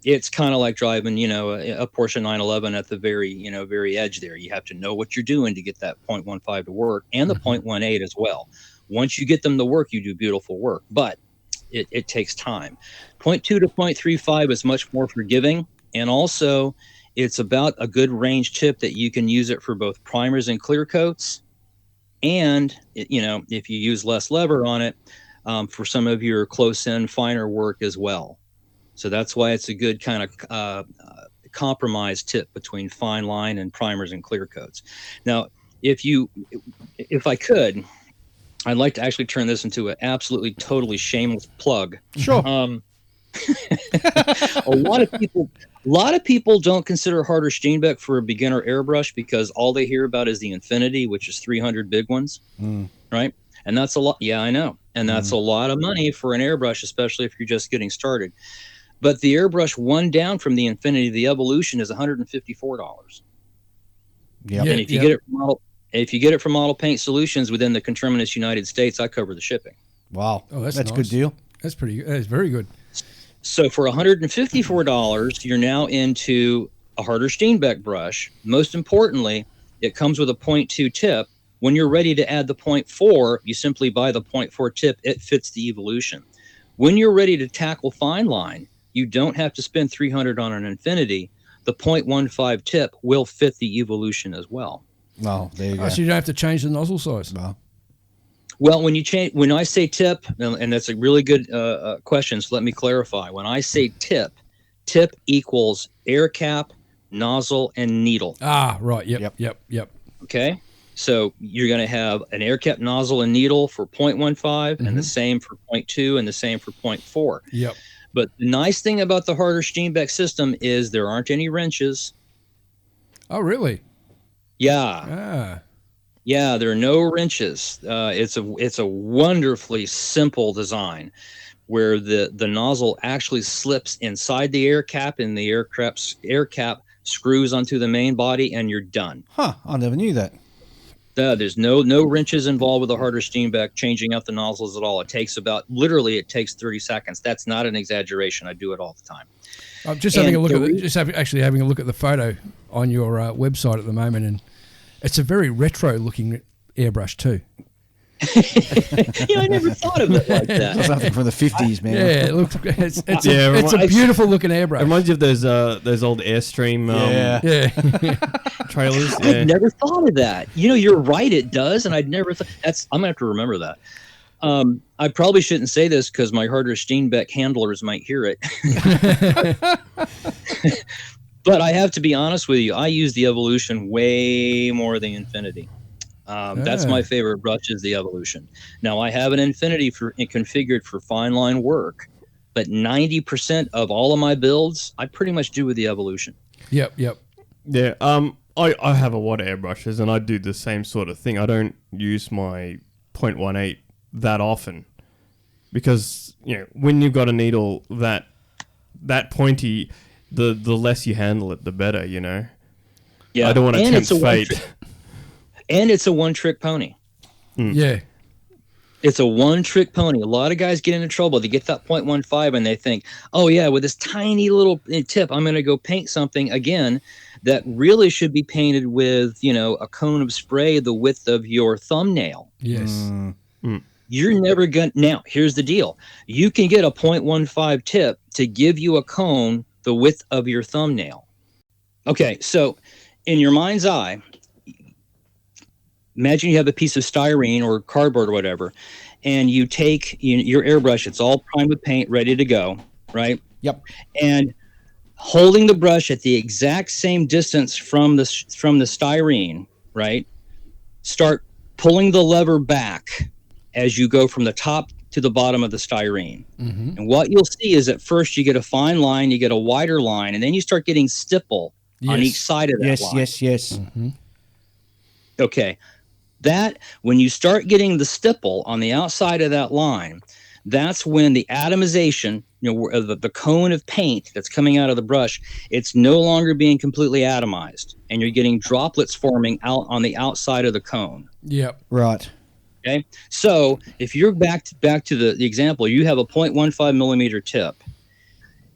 It's kind of like driving, a Porsche 911 at the very edge there. You have to know what you're doing to get that 0.15 to work, and the 0.18 as well. Once you get them to work, you do beautiful work, but it takes time. 0.2 to 0.35 is much more forgiving, and also it's about a good range tip that you can use it for both primers and clear coats. And if you use less lever on it, for some of your close in finer work as well. So that's why it's a good kind of compromise tip between fine line and primers and clear coats. Now, if I could, I'd like to actually turn this into an absolutely totally shameless plug. Sure. A lot of people don't consider Harder Steenbeck for a beginner airbrush because all they hear about is the Infinity, which is 300 big ones, right? And that's a lot. Yeah, I know. And that's a lot of money for an airbrush, especially if you're just getting started. But the airbrush one down from the Infinity, the Evolution, is $154. Yeah. And if you get it from Model Paint Solutions within the conterminous United States, I cover the shipping. Wow. Oh, that's a nice. good deal. That's pretty good. That's very good. So for $154, you're now into a Harder Steenbeck brush. Most importantly, it comes with a 0.2 tip. When you're ready to add the 0.4, you simply buy the 0.4 tip. It fits the Evolution. When you're ready to tackle fine line, you don't have to spend $300 on an Infinity. The 0.15 tip will fit the Evolution as well. Oh, there you go. So you don't have to change the nozzle size. No. Well, when I say tip, and that's a really good question, so let me clarify. When I say tip equals air cap, nozzle, and needle. Ah, right. Yep. Okay? So you're going to have an air cap, nozzle, and needle for 0.15, and the same for 0.2, and the same for 0.4. Yep. But the nice thing about the Harder Steenbeck system is there aren't any wrenches. Oh, really? Yeah. Ah. Yeah, there are no wrenches. It's a wonderfully simple design where the nozzle actually slips inside the air cap and the air cap screws onto the main body and you're done. Huh, I never knew that. There's no wrenches involved with the Harder Steenbeck changing out the nozzles at all. It takes 30 seconds. That's not an exaggeration. I do it all the time. I'm just having a look having a look at the photo on your website at the moment, and it's a very retro looking airbrush too. I never thought of it like that. It's something from the 50s, man. Yeah, it looks. It's a beautiful looking airbrush. It reminds you of those old Airstream trailers. Yeah. I'd never thought of that. You're right, it does, and I'd never thought. I'm gonna have to remember that. I probably shouldn't say this because my Harder Steenbeck handlers might hear it. But I have to be honest with you. I use the Evolution way more than Infinity. That's my favorite brush is the Evolution. Now I have an Infinity configured for fine line work, but 90% of all of my builds I pretty much do with the Evolution. Yep. Yeah. I have a lot of airbrushes and I do the same sort of thing. I don't use my 0.18 that often because when you've got a needle that pointy, the less you handle it, the better. Yeah. I don't want to tempt fate. And it's a one-trick pony. Yeah. It's a one-trick pony. A lot of guys get into trouble. They get that 0.15 and they think, oh, yeah, with this tiny little tip, I'm going to go paint something, again, that really should be painted with, a cone of spray the width of your thumbnail. Yes. You're never going to... Now, here's the deal. You can get a 0.15 tip to give you a cone the width of your thumbnail. Okay, so in your mind's eye... Imagine you have a piece of styrene or cardboard or whatever, and you take your airbrush. It's all primed with paint, ready to go, right? Yep. And holding the brush at the exact same distance from the styrene, right? Start pulling the lever back as you go from the top to the bottom of the styrene. Mm-hmm. And what you'll see is at first you get a fine line, you get a wider line, and then you start getting stipple on each side of that line. Yes. Mm-hmm. Okay. That when you start getting the stipple on the outside of that line, that's when the atomization, the cone of paint that's coming out of the brush, it's no longer being completely atomized, and you're getting droplets forming out on the outside of the cone. Yep. Right. Okay. So if you're back to the example, you have a 0.15 millimeter tip,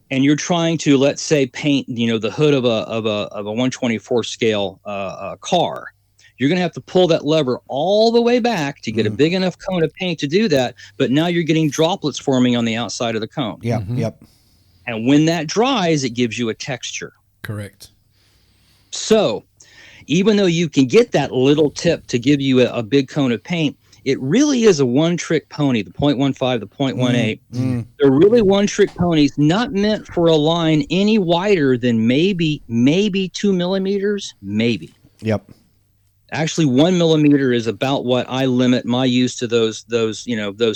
and you're trying to, let's say, paint, the hood of a 124 scale car. You're going to have to pull that lever all the way back to get a big enough cone of paint to do that. But now you're getting droplets forming on the outside of the cone. Yep, yep. And when that dries, it gives you a texture. Correct. So even though you can get that little tip to give you a big cone of paint, it really is a one-trick pony, the 0.15, the 0.18. They're really one-trick ponies, not meant for a line any wider than maybe 2 millimeters, maybe. Yep. Actually, 1 millimeter is about what I limit my use to those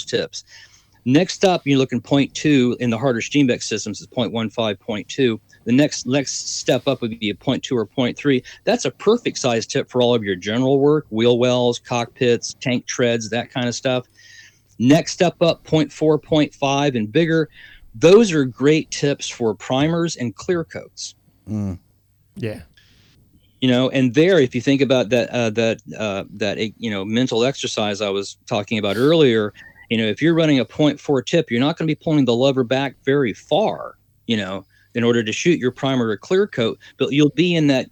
tips. Next up, you're looking 0.2 in the harder Steenbeck systems is 0.15, 0.2. The next step up would be a 0.2 or 0.3. That's a perfect size tip for all of your general work, wheel wells, cockpits, tank treads, that kind of stuff. Next step up, 0.4, 0.5 and bigger. Those are great tips for primers and clear coats. Yeah. And there, if you think about that mental exercise I was talking about earlier, if you're running a 0.4 tip, you're not going to be pulling the lever back very far, in order to shoot your primer or clear coat, but you'll be in that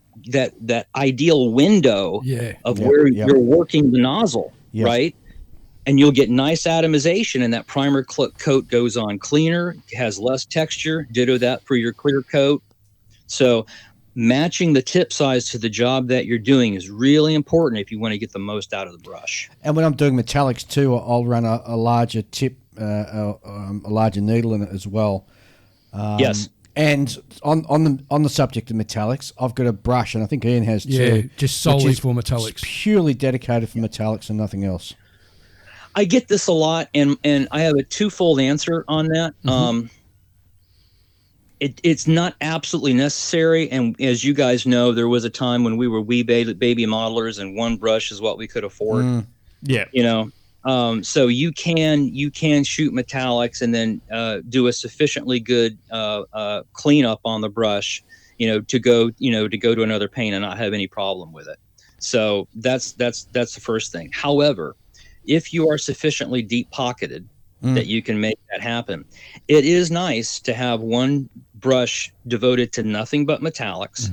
ideal window of where you're working the nozzle, right? And you'll get nice atomization, and that primer coat goes on cleaner, has less texture. Ditto that for your clear coat. So matching the tip size to the job that you're doing is really important if you want to get the most out of the brush. And when I'm doing metallics too, I'll run a larger tip, a larger needle in it as well. Yes. And on the subject of metallics, I've got a brush, and I think Ian has too. Yeah, just solely for metallics. Purely dedicated for metallics and nothing else. I get this a lot, and I have a twofold answer on that. It's not absolutely necessary, and as you guys know, there was a time when we were wee baby modelers, and one brush is what we could afford. Yeah, so you can shoot metallics and then do a sufficiently good cleanup on the brush, to go to another paint and not have any problem with it. So that's the first thing. However, if you are sufficiently deep pocketed that you can make that happen, it is nice to have one brush devoted to nothing but metallics.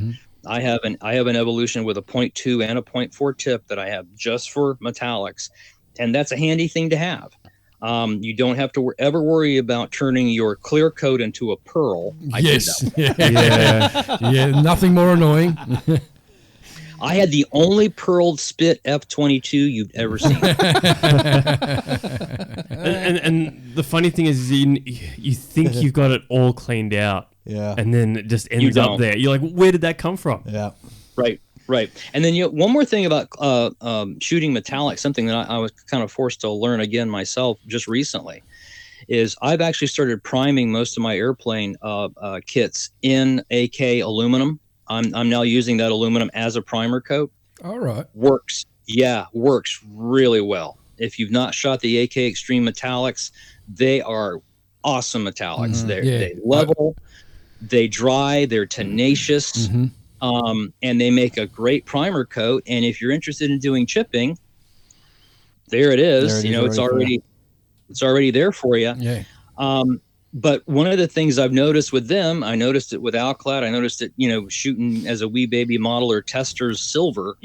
I have an Evolution with a 0.2 and a 0.4 tip that I have just for metallics, and that's a handy thing to have. You don't have to ever worry about turning your clear coat into a pearl. Yeah, nothing more annoying. I had the only pearled spit F22 you've ever seen. and the funny thing is, you think you've got it all cleaned out, and then it just ends up there. You're like, where did that come from? Yeah, right. And then one more thing about shooting metallic, something that I was kind of forced to learn again myself just recently, is I've actually started priming most of my airplane kits in a.k.a. aluminum. I'm now using that aluminum as a primer coat. All right. Works really well. If you've not shot the a.k.a. Extreme Metallics, they are awesome metallics. They level, they dry, they're tenacious, and they make a great primer coat. And if you're interested in doing chipping, there it is. It's already there for you. Yeah. But one of the things I've noticed with them, I noticed it with Alclad, I noticed it, shooting as a wee baby model or Testors silver,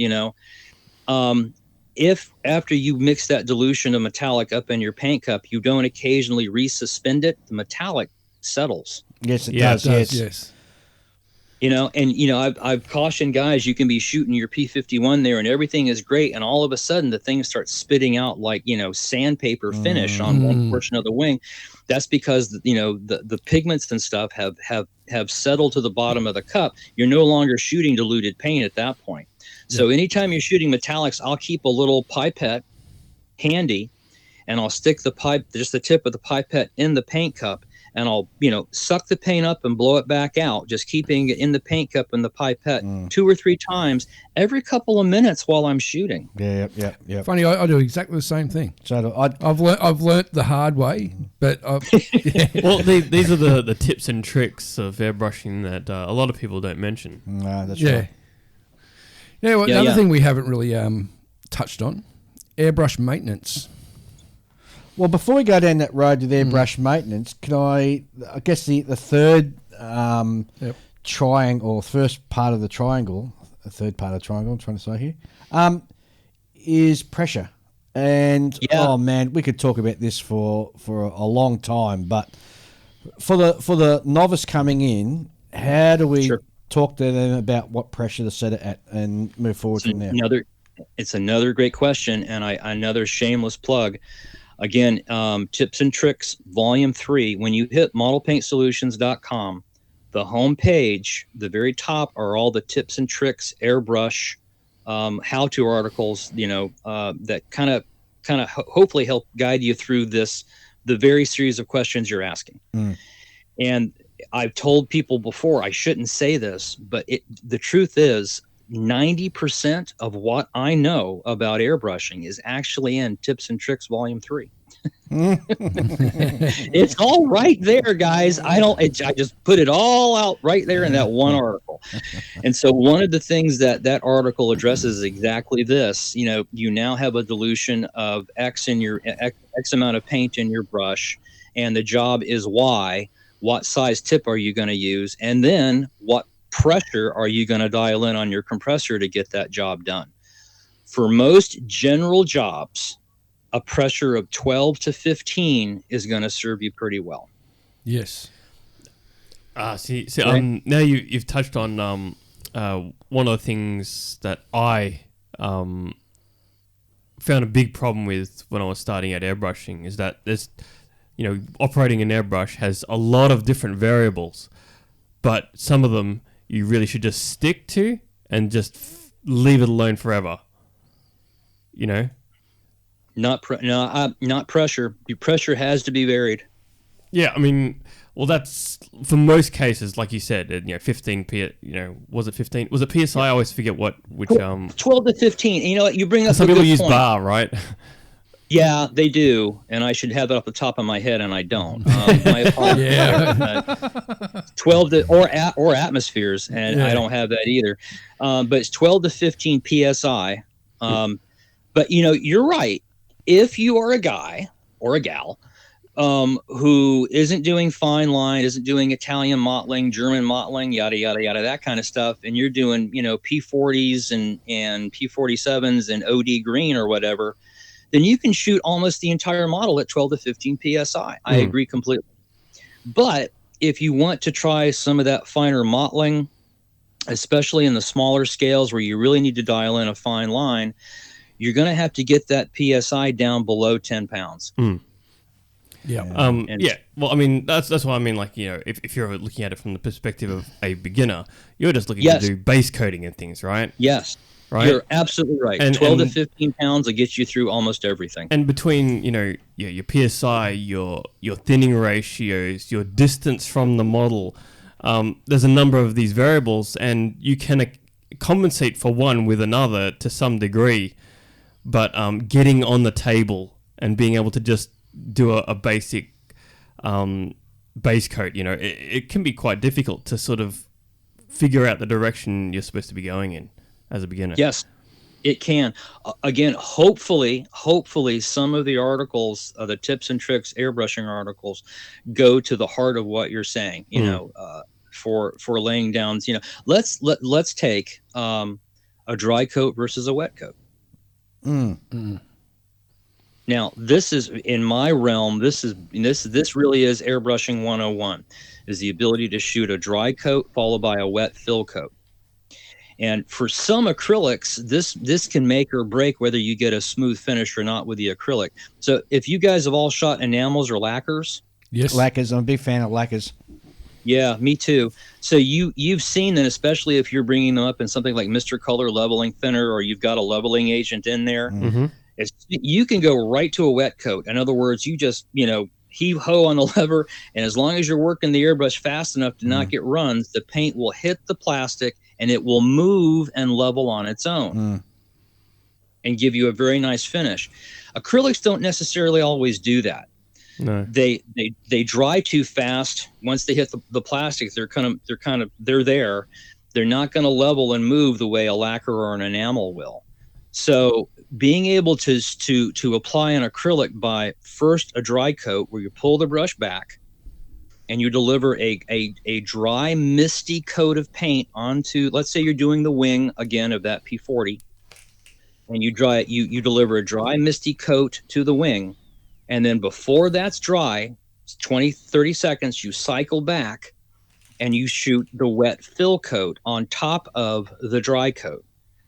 if after you mix that dilution of metallic up in your paint cup, you don't occasionally resuspend it, the metallic settles. Yes, it does. Yes. I've cautioned guys, you can be shooting your P51 there and everything is great, and all of a sudden the thing starts spitting out like sandpaper finish on one portion of the wing. That's because the pigments and stuff have settled to the bottom of the cup. You're no longer shooting diluted paint at that point. So anytime you're shooting metallics, I'll keep a little pipette handy, and I'll stick just the tip of the pipette in the paint cup, and I'll, suck the paint up and blow it back out, just keeping it in the paint cup and the pipette 2 or 3 times every couple of minutes while I'm shooting. Yeah. Funny, I do exactly the same thing. So I've learnt the hard way, but well, these are the tips and tricks of airbrushing that a lot of people don't mention. No, that's right. Yeah. Well, another thing we haven't really touched on, airbrush maintenance. Well, before we go down that road to the airbrush maintenance, can I guess the third triangle, or first part of the triangle, the third part of the triangle I'm trying to say here, is pressure. And Yeah. oh man, we could talk about this for a long time. But for the novice coming in, how do we Sure. talk to them about what pressure to set it at and move forward from there? It's another great question, and another shameless plug. Again, Tips and Tricks Volume 3. When you hit modelpaintsolutions.com, the home page, the very top, are all the tips and tricks, airbrush, how-to articles, that kind of hopefully help guide you through the very series of questions you're asking. And I've told people before, I shouldn't say this, but the truth is 90% of what I know about airbrushing is actually in Tips and Tricks Volume 3. It's all right there, guys. I just put it all out right there in that one article. And so one of the things that article addresses is exactly this. You now have a dilution of X amount of paint in your brush, and the job is Y. What size tip are you going to use? And then what pressure are you going to dial in on your compressor to get that job done? For most general jobs, a pressure of 12 to 15 is going to serve you pretty well. Yes. Right. Now you've touched on one of the things that I found a big problem with when I was starting out airbrushing is that there's, operating an airbrush has a lot of different variables, but some of them you really should just stick to and just leave it alone forever. Not pressure. Your pressure has to be varied. Yeah, I mean, well, that's for most cases, like you said, 15 was it 15? Was it PSI? I always forget which 12 to 15. And you know what? You bring up some a good people use point. bar, right? Yeah, they do, and I should have that off the top of my head, and I don't. My apologies. Yeah. 12 to or atmospheres, and Yeah. I don't have that either. But it's 12 to 15 psi. But you're right. If you are a guy or a gal who isn't doing fine line, isn't doing Italian mottling, German mottling, yada yada yada, that kind of stuff, and you're doing P40s and P47s and OD green or whatever, then you can shoot almost the entire model at 12 to 15 psi. I agree completely. But if you want to try some of that finer mottling, especially in the smaller scales where you really need to dial in a fine line, you're going to have to get that psi down below 10 pounds. Yeah. Yeah. Well, I mean, that's what I mean. Like, if you're looking at it from the perspective of a beginner, you're just looking to do base coating and things, right? Yes. Right. You're absolutely right. And 12 to 15 pounds will get you through almost everything. And between, your PSI, your thinning ratios, your distance from the model, there's a number of these variables, and you can compensate for one with another to some degree. But getting on the table and being able to just do a basic base coat, it can be quite difficult to sort of figure out the direction you're supposed to be going in as a beginner. Yes, it can. Again, hopefully some of the articles, the tips and tricks airbrushing articles, go to the heart of what you're saying. For laying down. Let's take a dry coat versus a wet coat. Now, this is in my realm. This really is airbrushing 101, is the ability to shoot a dry coat followed by a wet fill coat. And for some acrylics, this can make or break whether you get a smooth finish or not with the acrylic. So if you guys have all shot enamels or lacquers. Yes. Lacquers. I'm a big fan of lacquers. Yeah, me too. So you've seen that, especially if you're bringing them up in something like Mr. Color leveling thinner, or you've got a leveling agent in there. You can go right to a wet coat. In other words, you just heave ho on the lever, and as long as you're working the airbrush fast enough to not get runs, the paint will hit the plastic and it will move and level on its own and give you a very nice finish. Acrylics don't necessarily always do that. No. They dry too fast. Once they hit the plastic, they're there. They're not going to level and move the way a lacquer or an enamel will. So being able to apply an acrylic by first a dry coat where you pull the brush back and you deliver a dry, misty coat of paint onto, let's say you're doing the wing again of that P40 and you deliver a dry, misty coat to the wing. And then before that's dry, 20, 30 seconds, you cycle back and you shoot the wet fill coat on top of the dry coat.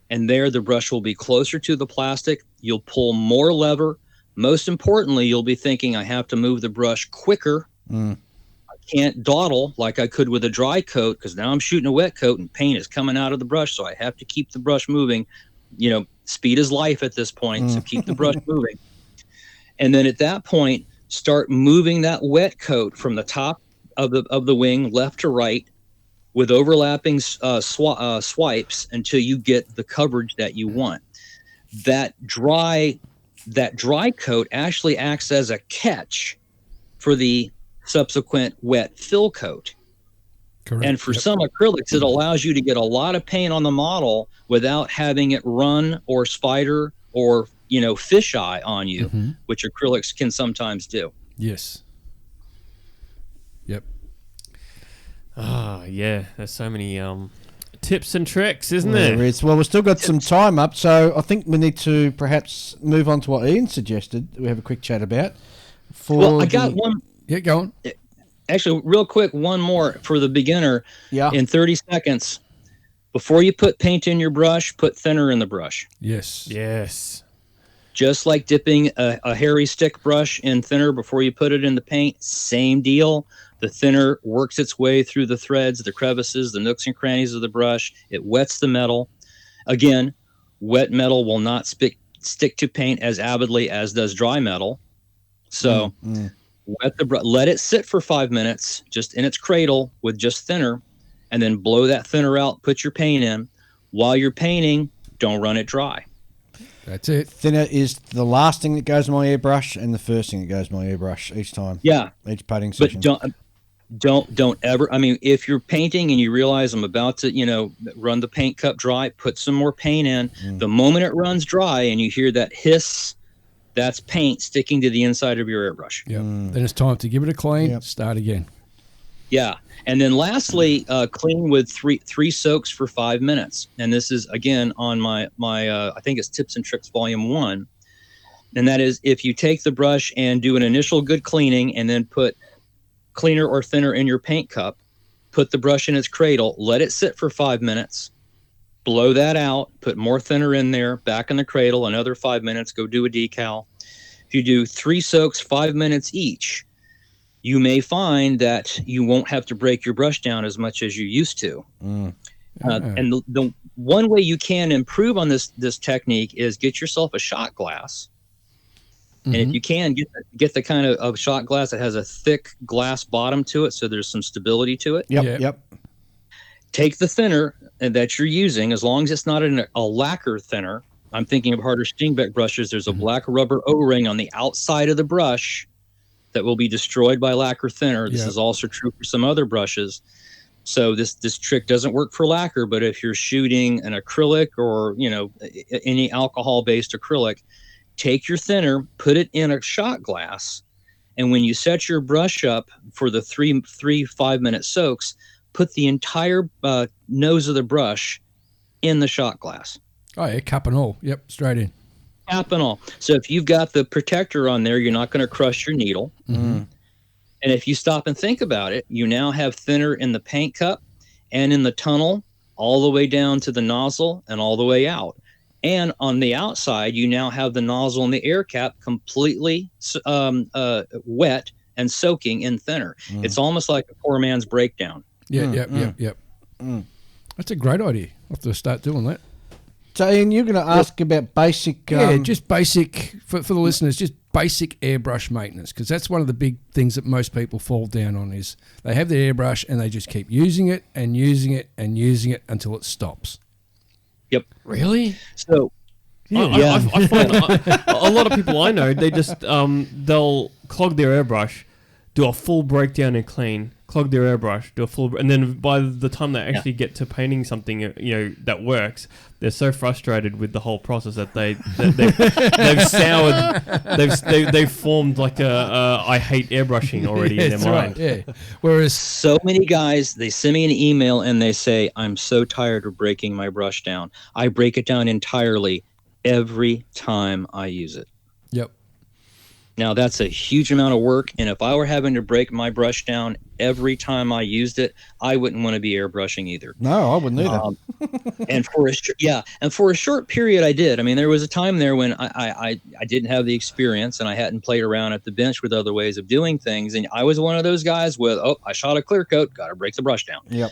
And there the brush will be closer to the plastic. You'll pull more lever. Most importantly, you'll be thinking, I have to move the brush quicker. I can't dawdle like I could with a dry coat because now I'm shooting a wet coat and paint is coming out of the brush. So I have to keep the brush moving. You know, speed is life at this point. So keep the brush moving. And then at that point, start moving that wet coat from the top of the wing left to right with overlapping swipes until you get the coverage that you want. That dry coat actually acts as a catch for the subsequent wet fill coat. Correct. And for some acrylics, it allows you to get a lot of paint on the model without having it run or spider or, you know, fisheye on you, which acrylics can sometimes do. Yes. Yep. Ah, yeah. There's so many tips and tricks, isn't There there? is. Well, we've still got some time up, so I think we need to perhaps move on to what Ian suggested. We have a quick chat about. Well, I got one. Yeah, go on. Actually, real quick, one more for the beginner. Yeah. In 30 seconds, before you put paint in your brush, put thinner in the brush. Yes. Yes. Just like dipping a hairy stick brush in thinner before you put it in the paint, same deal. The thinner works its way through the threads, the crevices, the nooks and crannies of the brush. It wets the metal. Again, wet metal will not stick to paint as avidly as does dry metal. So wet the brush, let it sit for 5 minutes just in its cradle with just thinner, and then blow that thinner out, put your paint in. While you're painting, don't run it dry. That's it. Thinner is the last thing that goes in my airbrush and the first thing that goes in my airbrush each time. Yeah. Each painting But session. don't ever, I mean, if you're painting and you realize I'm about to, you know, run the paint cup dry, put some more paint in. The moment it runs dry and you hear that hiss, that's paint sticking to the inside of your airbrush. Yeah. Then it's time to give it a clean. Yep. Start again. Yeah. And then lastly, clean with three soaks for 5 minutes. And this is, again, on my I think it's Tips and Tricks Volume 1. And that is, if you take the brush and do an initial good cleaning and then put cleaner or thinner in your paint cup, put the brush in its cradle, let it sit for 5 minutes, blow that out, put more thinner in there, back in the cradle, another 5 minutes, go do a decal. If you do 3 soaks, 5 minutes each, you may find that you won't have to break your brush down as much as you used to. And the one way you can improve on this technique is get yourself a shot glass. And if you can, get the kind of shot glass that has a thick glass bottom to it, so there's some stability to it. Yep. Take the thinner that you're using, as long as it's not a lacquer thinner. I'm thinking of harder Steenbeck brushes. There's a black rubber O-ring on the outside of the brush that will be destroyed by lacquer thinner. This is also true for some other brushes. So this trick doesn't work for lacquer, but if you're shooting an acrylic or, you know, any alcohol-based acrylic, take your thinner, put it in a shot glass, and when you set your brush up for the three 5-minute soaks, put the entire nose of the brush in the shot glass. Oh, yeah, cup and all. Yep, straight in. Cap and all. So if you've got the protector on there, you're not going to crush your needle. And if you stop and think about it, you now have thinner in the paint cup and in the tunnel, all the way down to the nozzle and all the way out. And on the outside, you now have the nozzle and the air cap completely wet and soaking in thinner. It's almost like a poor man's breakdown. Yep. That's a great idea. I'll have to start doing that. So, Ian, you're going to ask about basic... just basic, for the listeners, just basic airbrush maintenance, because that's one of the big things that most people fall down on is they have their airbrush and they just keep using it and using it and using it until it stops. Yep. Really? So, I find a lot of people I know, they just they'll clog their airbrush, do a full breakdown and clean, clog their airbrush, do a full, and then by the time they actually get to painting something, you know, that works, they're so frustrated with the whole process that they've formed like a I hate airbrushing already in their mind. Right, yeah. Whereas so many guys, they send me an email and they say, I'm so tired of breaking my brush down. I break it down entirely every time I use it. Yep. Now, that's a huge amount of work, and if I were having to break my brush down every time I used it, I wouldn't want to be airbrushing either. No, I wouldn't either. And for a short period, I did. I mean, there was a time there when I didn't have the experience, and I hadn't played around at the bench with other ways of doing things, and I was one of those guys with, I shot a clear coat, got to break the brush down. Yep.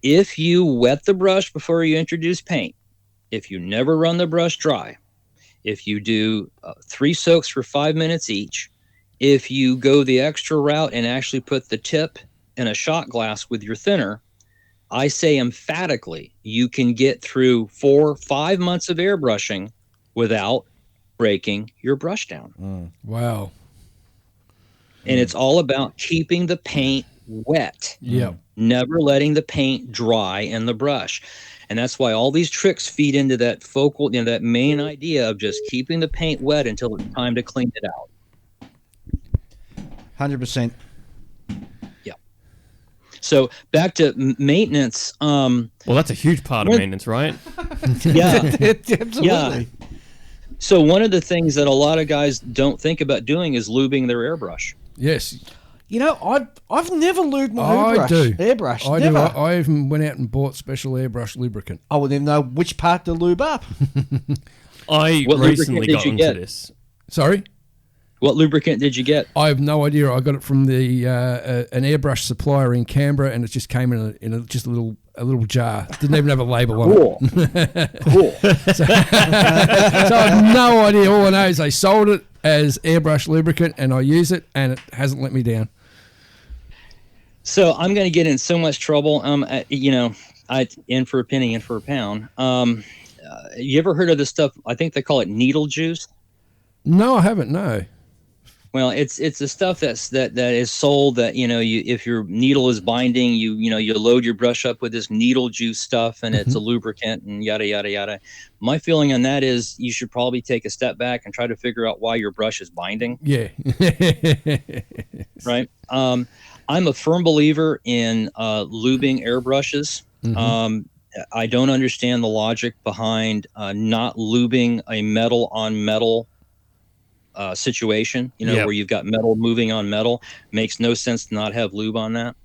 If you wet the brush before you introduce paint, if you never run the brush dry, if you do 3 soaks for 5 minutes each, if you go the extra route and actually put the tip in a shot glass with your thinner, I say emphatically you can get through 4 or 5 months of airbrushing without breaking your brush down. Wow. And it's all about keeping the paint wet. Yeah. Never letting the paint dry in the brush. And that's why all these tricks feed into that focal, that main idea of just keeping the paint wet until it's time to clean it out. 100%. Yeah. So back to maintenance. Well, that's a huge part of maintenance, right? Yeah. Absolutely. Yeah. So one of the things that a lot of guys don't think about doing is lubing their airbrush. Yes. You know, I've never lubed my I do. airbrush. I never. do. I even went out and bought special airbrush lubricant. I wouldn't even know which part to lube up. I What recently lubricant did got you into get? this. Sorry? What lubricant did you get? I have no idea. I got it from the an airbrush supplier in Canberra, and it just came in just a little jar. Didn't even have a label on it. Cool. So I have no idea. All I know is they sold it as airbrush lubricant, and I use it, and it hasn't let me down. So I'm going to get in so much trouble. In for a penny, in for a pound. You ever heard of this stuff? I think they call it needle juice. No, I haven't. No. Well, it's the stuff that is sold that, if your needle is binding, you load your brush up with this needle juice stuff, and it's a lubricant and yada, yada, yada. My feeling on that is you should probably take a step back and try to figure out why your brush is binding. Yeah. Right. I'm a firm believer in lubing airbrushes. I don't understand the logic behind not lubing a metal on metal situation, where you've got metal moving on metal. Makes no sense to not have lube on that.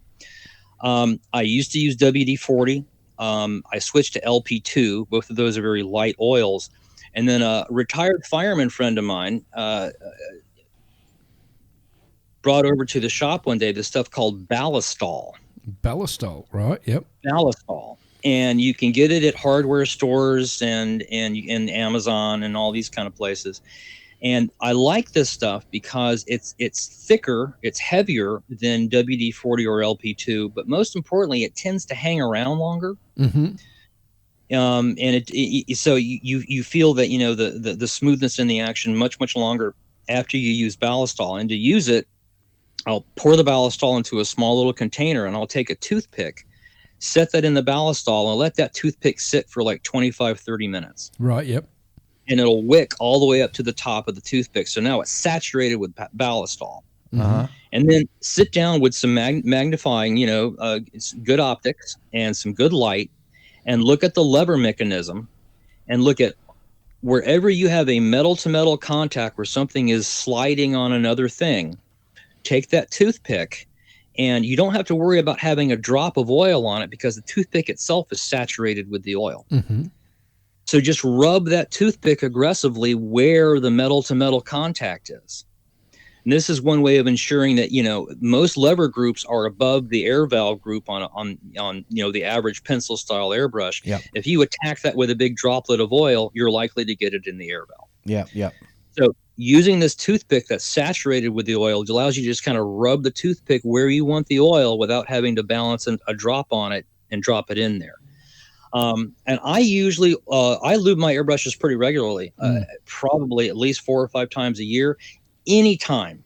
I used to use WD-40. I switched to LP2. Both of those are very light oils. And then a retired fireman friend of mine brought over to the shop one day this stuff called Ballistol. Ballistol, right? Yep. Ballistol. And you can get it at hardware stores and Amazon and all these kind of places. And I like this stuff because it's thicker, it's heavier than WD-40 or LP2, but most importantly, it tends to hang around longer. Mm-hmm. And so you feel that the smoothness in the action much longer after you use Ballistol. And to use it, I'll pour the Ballistol into a small little container, and I'll take a toothpick, set that in the Ballistol, and let that toothpick sit for like 25-30 minutes. Right. Yep. And it'll wick all the way up to the top of the toothpick. So now it's saturated with Ballistol. Uh-huh. And then sit down with some magnifying, good optics and some good light, and look at the lever mechanism, and look at wherever you have a metal-to-metal contact where something is sliding on another thing. Take that toothpick, and you don't have to worry about having a drop of oil on it because the toothpick itself is saturated with the oil. Mm-hmm. So just rub that toothpick aggressively where the metal-to-metal contact is. And this is one way of ensuring that, most lever groups are above the air valve group on the average pencil style airbrush. Yep. If you attack that with a big droplet of oil, you're likely to get it in the air valve. Yeah, yeah. So using this toothpick that's saturated with the oil allows you to just kind of rub the toothpick where you want the oil without having to balance a drop on it and drop it in there. And I usually I lube my airbrushes pretty regularly, probably at least 4 or 5 times a year. Anytime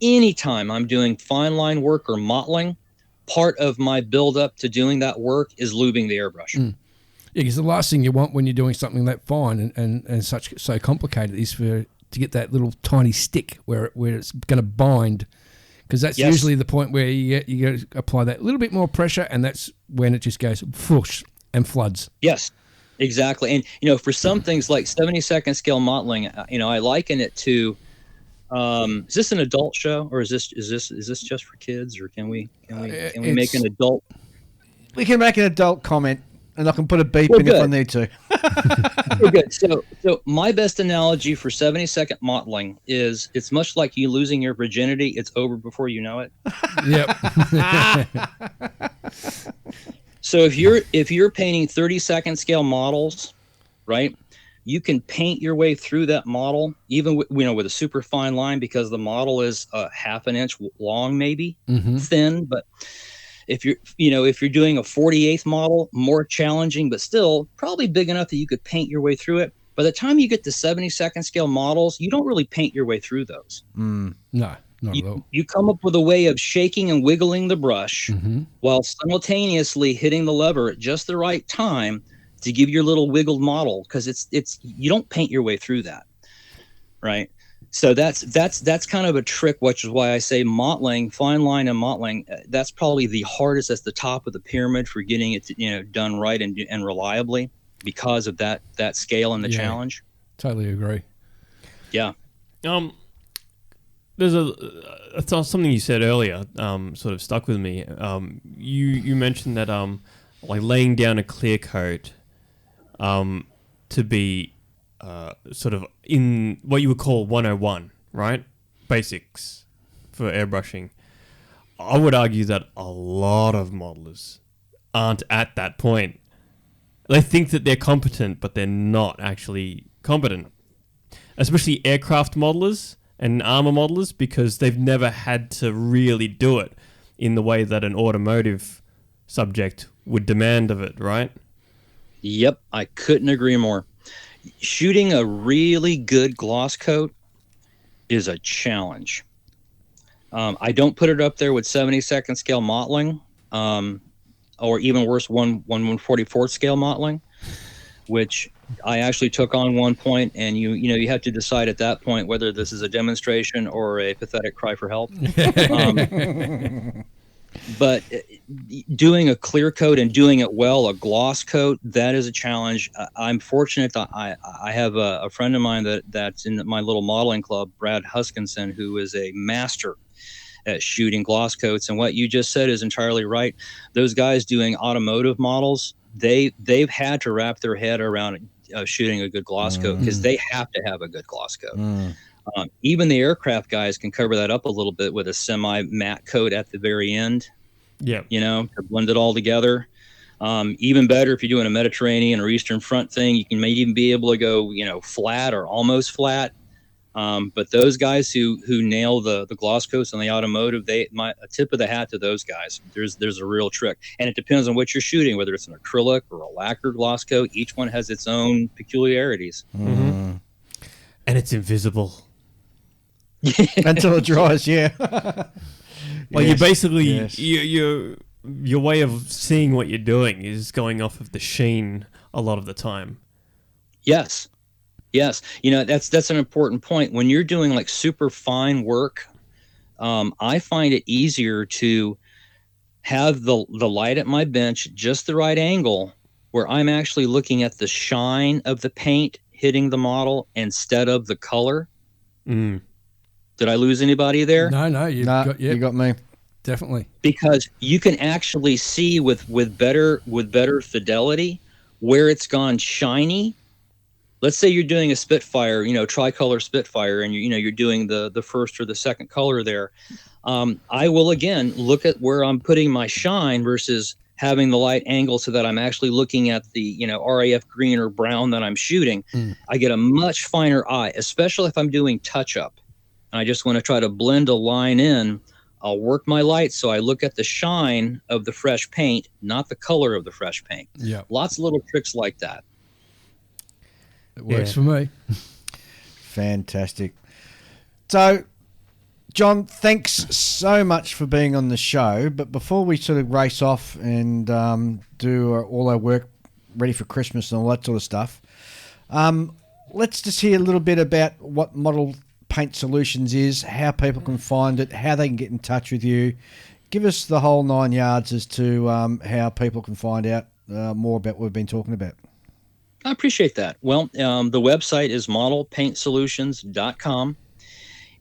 I'm doing fine line work or mottling, part of my build up to doing that work is lubing the airbrush. Yeah, because the last thing you want when you're doing something that fine and so complicated is to get that little tiny stick where it's going to bind, because that's usually the point where you got to apply that little bit more pressure, and that's when it just goes whoosh and floods. Yes. Exactly. And, you know, for some things like 70-second scale modeling, you know, I liken it to, is this an adult show, or is this just for kids, or can we make an adult? We can make an adult comment, and I can put a beep Well, in if I good. need to. Well, good. So my best analogy for 70-second modeling is it's much like you losing your virginity. It's over before you know it. Yep. So if you're painting 30-second scale models, right? You can paint your way through that model, even with a super fine line, because the model is a half an inch long, maybe thin. But if you're doing a 48th model, more challenging, but still probably big enough that you could paint your way through it. By the time you get to 70-second scale models, you don't really paint your way through those. No, not at all. You come up with a way of shaking and wiggling the brush while simultaneously hitting the lever at just the right time to give your little wiggled model, because it's you don't paint your way through that, right? So that's kind of a trick, which is why I say mottling, fine line and mottling, that's probably the hardest. That's the top of the pyramid for getting it done right and reliably, because of that scale and the challenge. Totally agree. Yeah. There's something you said earlier, sort of stuck with me. You mentioned that like laying down a clear coat, to be sort of in what you would call 101, right? Basics for airbrushing. I would argue that a lot of modelers aren't at that point. They think that they're competent, but they're not actually competent. Especially aircraft modelers and armor modelers, because they've never had to really do it in the way that an automotive subject would demand of it, right? Yep, I couldn't agree more. Shooting a really good gloss coat is a challenge. I don't put it up there with 70-second scale mottling, or even worse, 1/144th scale mottling, which I actually took on one point, and you have to decide at that point whether this is a demonstration or a pathetic cry for help. But doing a clear coat and doing it well, a gloss coat, that is a challenge. I'm fortunate that I have a friend of mine that's in my little modeling club, Brad Huskinson, who is a master at shooting gloss coats. And what you just said is entirely right. Those guys doing automotive models, they've had to wrap their head around shooting a good gloss coat, because they have to have a good gloss coat. Even the aircraft guys can cover that up a little bit with a semi-matte coat at the very end. Yeah. To blend it all together. Even better if you're doing a Mediterranean or Eastern Front thing, you can maybe even be able to go, flat or almost flat. But those guys who nail the gloss coats on the automotive, a tip of the hat to those guys. There's a real trick, and it depends on what you're shooting, whether it's an acrylic or a lacquer gloss coat. Each one has its own peculiarities. And it's invisible Until it dries, yeah. Well, you basically your way of seeing what you're doing is going off of the sheen a lot of the time. Yes. That's an important point. When you're doing like super fine work, I find it easier to have the light at my bench just the right angle, where I'm actually looking at the shine of the paint hitting the model instead of the color. Did I lose anybody there? No, you got me. Definitely. Because you can actually see with better fidelity where it's gone shiny. Let's say you're doing a Spitfire, tricolor Spitfire, and you're doing the first or the second color there. I will again look at where I'm putting my shine versus having the light angle so that I'm actually looking at the RAF green or brown that I'm shooting. I get a much finer eye, especially if I'm doing touch up. I just want to try to blend a line in. I'll work my light so I look at the shine of the fresh paint, not the color of the fresh paint. Yeah. Lots of little tricks like that. It works for me. Fantastic. So, John, thanks so much for being on the show. But before we sort of race off and do all our work ready for Christmas and all that sort of stuff, let's just hear a little bit about what Model Paint Solutions is, how people can find it, how they can get in touch with you. Give us the whole 9 yards as to how people can find out more about what we've been talking about. I appreciate that. Well, the website is modelpaintsolutions.com.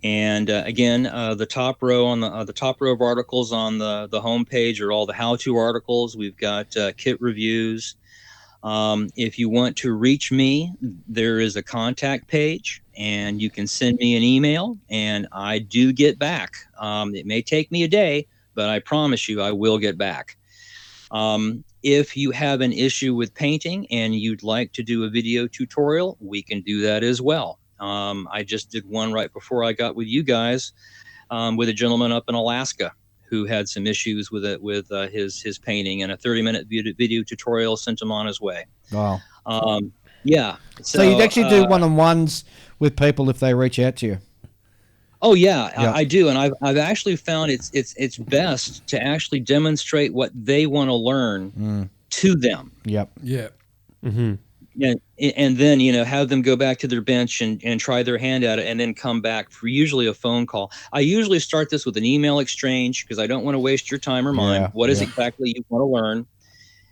And again, the top row on the top row of articles on the homepage are all the how-to articles. We've got kit reviews. If you want to reach me, there is a contact page, and you can send me an email, and I do get back. It may take me a day, but I promise you I will get back. If you have an issue with painting and you'd like to do a video tutorial, we can do that as well. I just did one right before I got with you guys with a gentleman up in Alaska who had some issues with it with his painting, and a 30-minute video tutorial sent him on his way. Wow. Yeah. So you'd actually do one-on-ones with people if they reach out to you? Oh yeah, Yeah. I do, and I've actually found it's best to actually demonstrate what they want to learn to them. Yep. Yeah. Mm-hmm. Yeah, and then have them go back to their bench and try their hand at it, and then come back for usually a phone call. I usually start this with an email exchange because I don't want to waste your time or mine. Yeah, What is exactly you want to learn?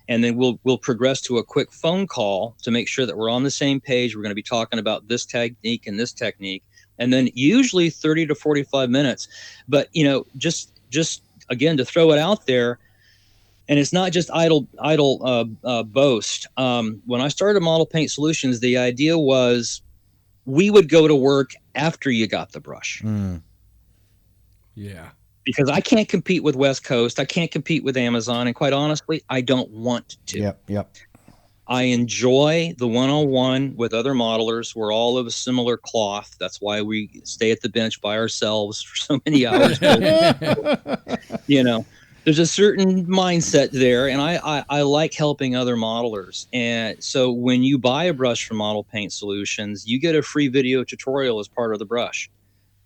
And then we'll progress to a quick phone call to make sure that we're on the same page. We're going to be talking about this technique and this technique, and then usually 30 to 45 minutes. But just again, to throw it out there. And it's not just idle boast. When I started Model Paint Solutions, the idea was we would go to work after you got the brush. Yeah. Because I can't compete with West Coast. I can't compete with Amazon. And quite honestly, I don't want to. Yep. I enjoy the one-on-one with other modelers. We're all of a similar cloth. That's why we stay at the bench by ourselves for so many hours. There's a certain mindset there, and I like helping other modelers. And so when you buy a brush from Model Paint Solutions, you get a free video tutorial as part of the brush.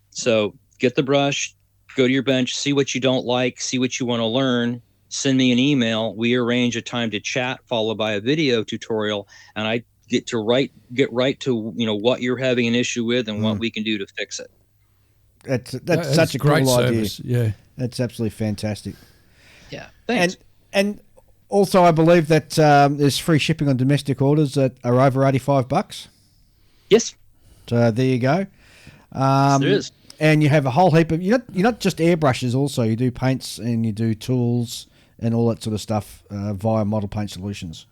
So get the brush, go to your bench, see what you don't like, see what you want to learn, send me an email. We arrange a time to chat followed by a video tutorial, and I get right to what you're having an issue with and what we can do to fix it. That's such a great cool service. idea. Yeah. That's absolutely fantastic. Yeah, thanks. And also, I believe that there's free shipping on domestic orders that are over $85. Yes. So there you go. Yes, there is. And you have a whole heap of you're not just airbrushes. Also, you do paints and you do tools and all that sort of stuff via Model Paint Solutions.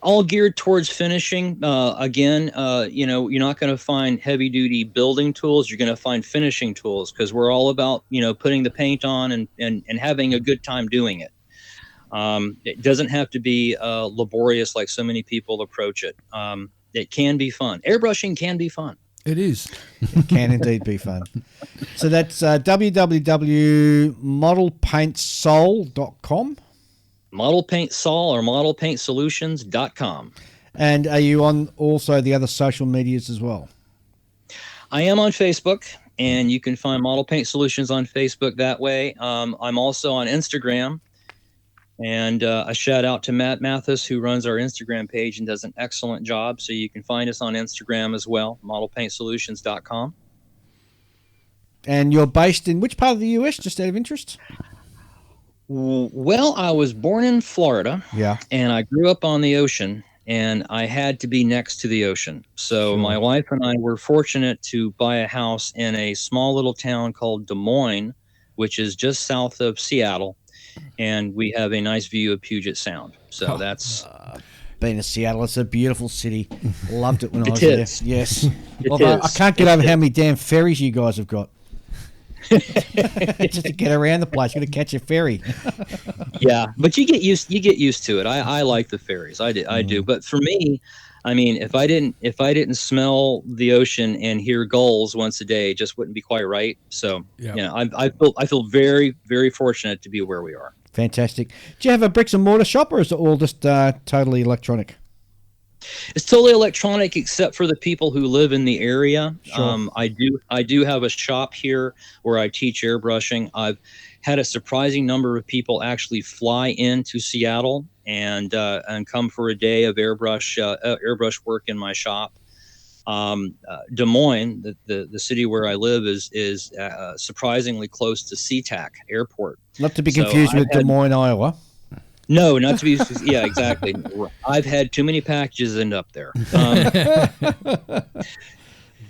All geared towards finishing. Again, you're not going to find heavy duty building tools. You're going to find finishing tools because we're all about, putting the paint on and having a good time doing it. It doesn't have to be laborious like so many people approach it. It can be fun. Airbrushing can be fun. It is. It can indeed be fun. So that's www.modelpaintsoul.com. Model Paint Sol or modelpaintsolutions.com. And are you on also the other social medias as well? I am on Facebook, and you can find Model Paint Solutions on Facebook that way. I'm also on Instagram, and a shout out to Matt Mathis, who runs our Instagram page and does an excellent job. So you can find us on Instagram as well, modelpaintsolutions.com. And you're based in which part of the US, just out of interest? Well, I was born in Florida, and I grew up on the ocean, and I had to be next to the ocean. So my wife and I were fortunate to buy a house in a small little town called Des Moines, which is just south of Seattle, and we have a nice view of Puget Sound. So that's... Been to Seattle. It's a beautiful city. Loved it when I was is. there. Yes. Although I can't get over how many damn ferries you guys have got. Just to get around the place, you got to catch a ferry. Yeah, but you get used to it. I like the ferries. I do. But for me, I mean, if I didn't smell the ocean and hear gulls once a day, it just wouldn't be quite right. So I feel very, very fortunate to be where we are. Fantastic. Do you have a bricks and mortar shop, or is it all just totally electronic? It's totally electronic, except for the people who live in the area. Sure. I do have a shop here where I teach airbrushing. I've had a surprising number of people actually fly into Seattle and come for a day of airbrush work in my shop. Des Moines, the city where I live, is surprisingly close to SeaTac Airport. Not to be confused with Des Moines, Iowa. No, not to be. Yeah, exactly. I've had too many packages end up there.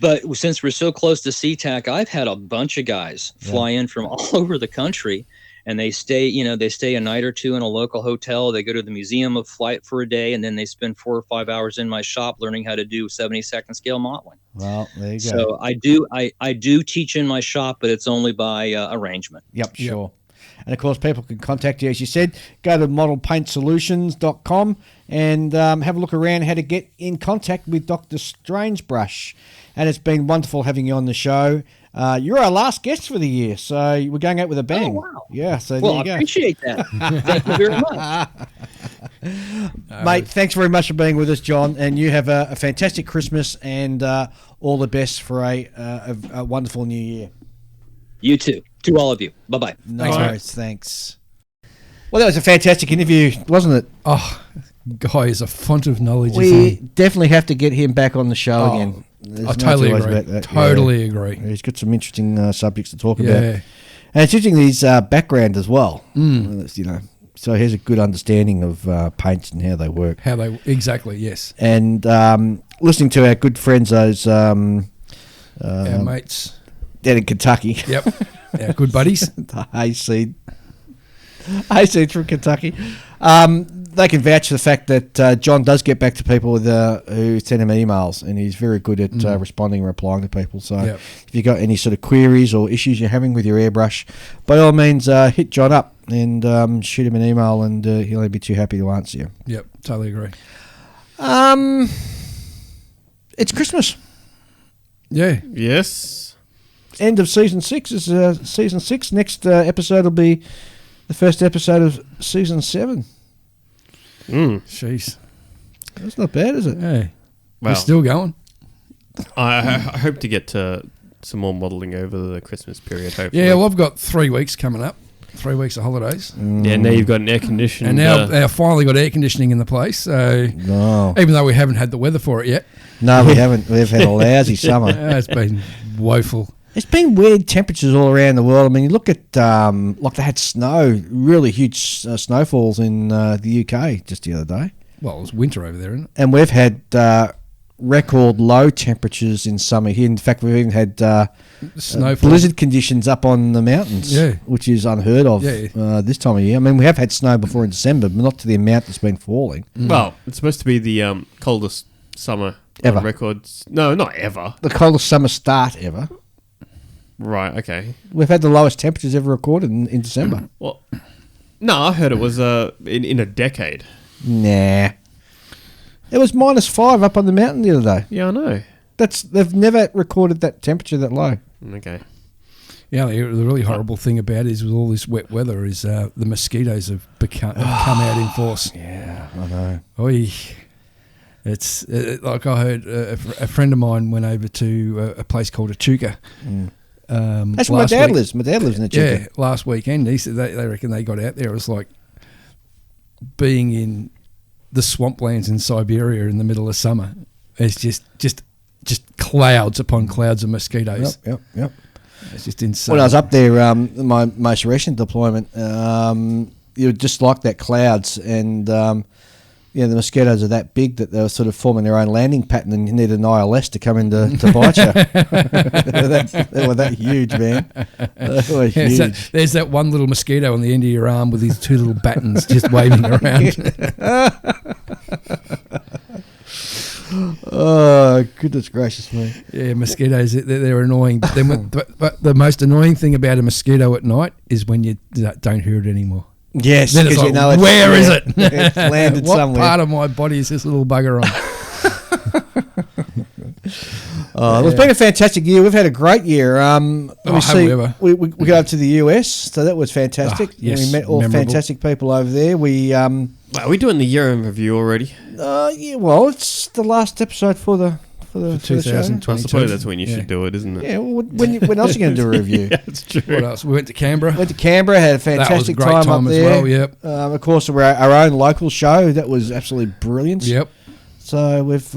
But since we're so close to SeaTac, I've had a bunch of guys fly in from all over the country, and they stay a night or two in a local hotel. They go to the Museum of Flight for a day, and then they spend 4 or 5 hours in my shop learning how to do 72nd scale modeling. Well, there you go. So I do teach in my shop, but it's only by arrangement. Yep, sure. And, of course, people can contact you, as you said. Go to modelpaintsolutions.com and have a look around how to get in contact with Dr. Strangebrush. And it's been wonderful having you on the show. You're our last guest for the year, so we're going out with a bang. Oh, wow. Yeah, so Well, there you I go. appreciate that. Thank you very much. Mate, thanks very much for being with us, John. And you have a fantastic Christmas and all the best for a wonderful new year. You too. To all of you. Bye-bye. No worries. Thanks. Well, that was a fantastic interview, wasn't it? Oh, guy is a font of knowledge. We definitely have to get him back on the show again. There's I totally two ways agree. about that. Totally agree. He's got some interesting subjects to talk Yeah. about. And it's interesting his background as well. So he has a good understanding of paints and how they work. Exactly, yes. And listening to our good friends, those Our mates. down in Kentucky. Yep. Our good buddies. The hayseed from Kentucky. They can vouch for the fact that John does get back to people who send him emails, and he's very good at responding and replying to people. So if you've got any sort of queries or issues you're having with your airbrush, by all means, hit John up and shoot him an email, and he'll only be too happy to answer you. Yep, totally agree. It's Christmas. Yeah. Yes. End of season 6 is season 6. Next episode will be the first episode of season 7. Jeez. That's not bad, is it? Yeah. Well, We're still going. I hope to get to some more modelling over the Christmas period, hopefully. Yeah, well, I've got 3 weeks coming up. 3 weeks of holidays. Yeah, now you've got an air conditioning. And now I finally got air conditioning in the place. So even though we haven't had the weather for it yet. No, we haven't. We've had a lousy summer. It's been woeful. It's been weird temperatures all around the world. I mean, you look at, like they had snow, really huge snowfalls in the UK just the other day. Well, it was winter over there, isn't it? And we've had record low temperatures in summer here. In fact, we've even had blizzard conditions up on the mountains, which is unheard of this time of year. I mean, we have had snow before in December, but not to the amount that's been falling. Well, it's supposed to be the coldest summer ever. On records. No, not ever. The coldest summer start ever. Right, okay. We've had the lowest temperatures ever recorded in December. Well, no, I heard it was in a decade. Nah. It was -5 up on the mountain the other day. Yeah, I know. They've never recorded that temperature that low. Okay. Yeah, the really horrible thing about it is with all this wet weather is the mosquitoes have come out in force. Yeah, I know. Oy. It's like I heard a friend of mine went over to a place called Echuca. That's where my dad lives. My dad lives in Echuca. Yeah, last weekend. He said they reckon they got out there. It was like being in the swamplands in Siberia in the middle of summer. It's just clouds upon clouds of mosquitoes. Yep. It's just insane. When I was up there, my most recent deployment, you were just like that clouds, and the mosquitoes are that big that they were sort of forming their own landing pattern, and you need an ILS to come in to bite you. They were that huge, man. They were huge. There's that one little mosquito on the end of your arm with his 2 little battens just waving around. Oh, goodness gracious me. Yeah, mosquitoes, they're annoying. But the most annoying thing about a mosquito at night is when you don't hear it anymore. Yes, then it's like, you know where is it? It's landed what somewhere. part of my body is this little bugger on? It's been a fantastic year. We've had a great year. We got up to the US, so that was fantastic. Yes, we met all fantastic people over there. Are we doing the year in review already? Yeah, well, it's the last episode for the 2022. I suppose that's when you should do it, isn't it? Yeah, well, when else are you going to do a review? Yeah, that's true. What else? We went to Canberra. Had a fantastic that was a great time up as there. well, yep. Of course, our own local show. That was absolutely brilliant. Yep. So we've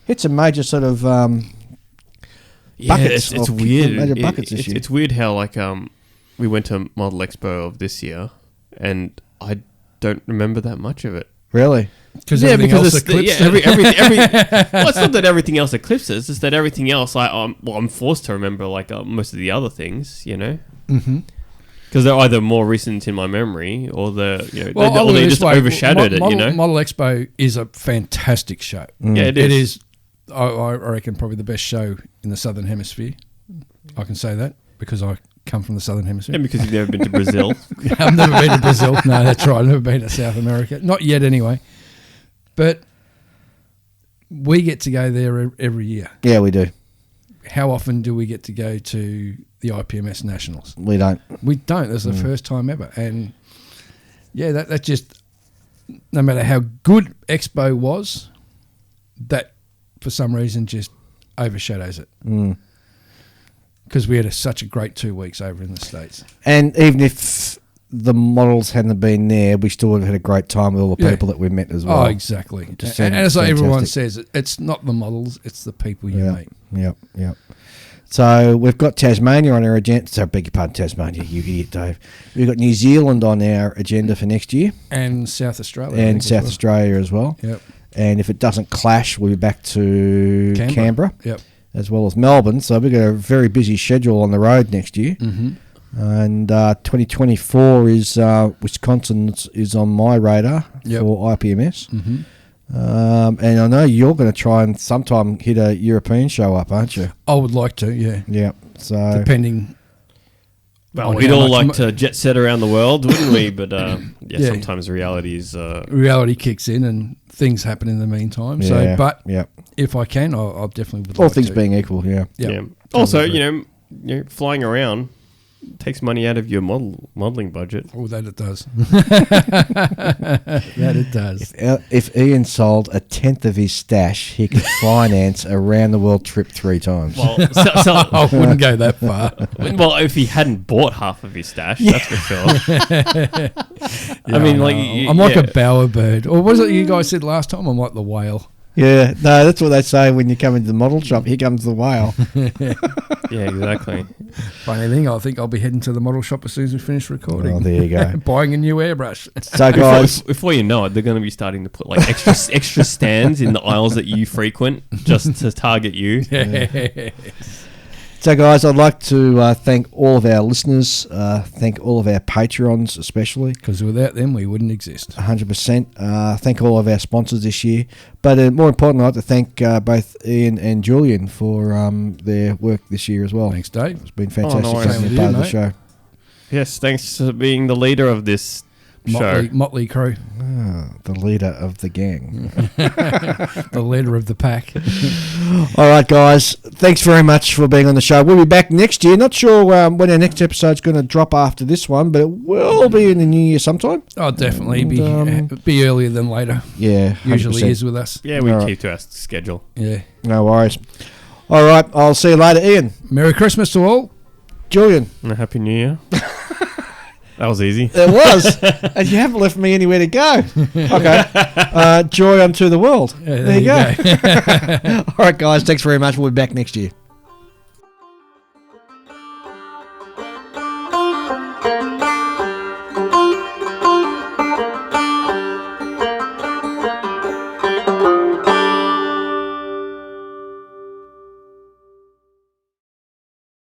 hit some major sort of buckets. It's weird. Major buckets this year. It's weird how we went to Model Expo of this year, and I don't remember that much of it. Really? Because Yeah, everything because else eclipsed every well, it's not that everything else eclipses. It's that everything else, I'm forced to remember like most of the other things, you know. Because they're either more recent in my memory, or they just overshadowed it. You know, Model Expo is a fantastic show. Yeah, it It is. is. I reckon probably the best show in the Southern Hemisphere. I can say that because I come from the Southern Hemisphere. And because you've never been to Brazil. I've never been to Brazil. No, that's right. I've never been to South America. Not yet, anyway. But we get to go there every year. Yeah, we do. How often do we get to go to the IPMS Nationals? We don't. We don't. That's the first time ever. And, yeah, that just, no matter how good Expo was, that for some reason just overshadows it. Because we had such a great 2 weeks over in the States. And even if the models hadn't been there, we still would have had a great time with all the people that we met as well. Oh, exactly. Just And as everyone fantastic. says, it's not the models, it's the people you meet. Yep. So we've got Tasmania on our agenda. So beg your pardon, Tasmania, you idiot, Dave. We've got New Zealand on our agenda for next year. And South Australia. I And think, as South well. Australia as well. Yep. And if it doesn't clash, we'll be back to Canberra. Yep. As well as Melbourne. So we've got a very busy schedule on the road next year. Mm-hmm. And 2024 is Wisconsin is on my radar for IPMS. Mm-hmm. And I know you're going to try and sometime hit a European show up, aren't you? I would like to, yeah. Yeah. So Depending. Well, on we'd how all much like to jet set around the world, wouldn't we? But Yeah. sometimes reality is. Reality kicks in and things happen in the meantime. So, but if I can, I'll definitely would all like things to. being equal, Yep. Yeah. Also, you know, flying around takes money out of your modelling budget. Oh, that it does. That it does. If Ian sold a tenth of his stash, he could finance a round the world trip 3 times. Well, I wouldn't go that far. well, if he hadn't bought half of his stash, that's for sure. I mean, like I'm like a bowerbird. Or what was it you guys said last time? I'm like the whale. Yeah, no, that's what they say when you come into the model shop. Here comes the whale. Yeah, exactly. Funny thing, I think I'll be heading to the model shop as soon as we finish recording. Oh, there you go. Buying a new airbrush. So, guys, Before you know it, they're going to be starting to put like extra stands in the aisles that you frequent just to target you. So, guys, I'd like to thank all of our listeners, thank all of our Patreons especially. Because without them, we wouldn't exist. 100%. Thank all of our sponsors this year. But more importantly, I'd like to thank both Ian and Julian for their work this year as well. Thanks, Dave. It's been fantastic no worries. having Same you part with of the you, show. Yes, thanks for being the leader of this show. Motley crew. The leader of the gang. The leader of the pack. All right, guys. Thanks very much for being on the show. We'll be back next year. Not sure when our next episode's going to drop after this one, but it will be in the new year sometime. Oh, definitely. And, Be earlier than later. Yeah, 100%. Usually is with us. Yeah, we All right. keep to our schedule. Yeah. No worries. All right, I'll see you later, Ian. Merry Christmas to all. Julian. And a Happy New Year. That was easy. It was. And you haven't left me anywhere to go. Okay. Joy unto the world. Yeah, there you go. All right, guys. Thanks very much. We'll be back next year.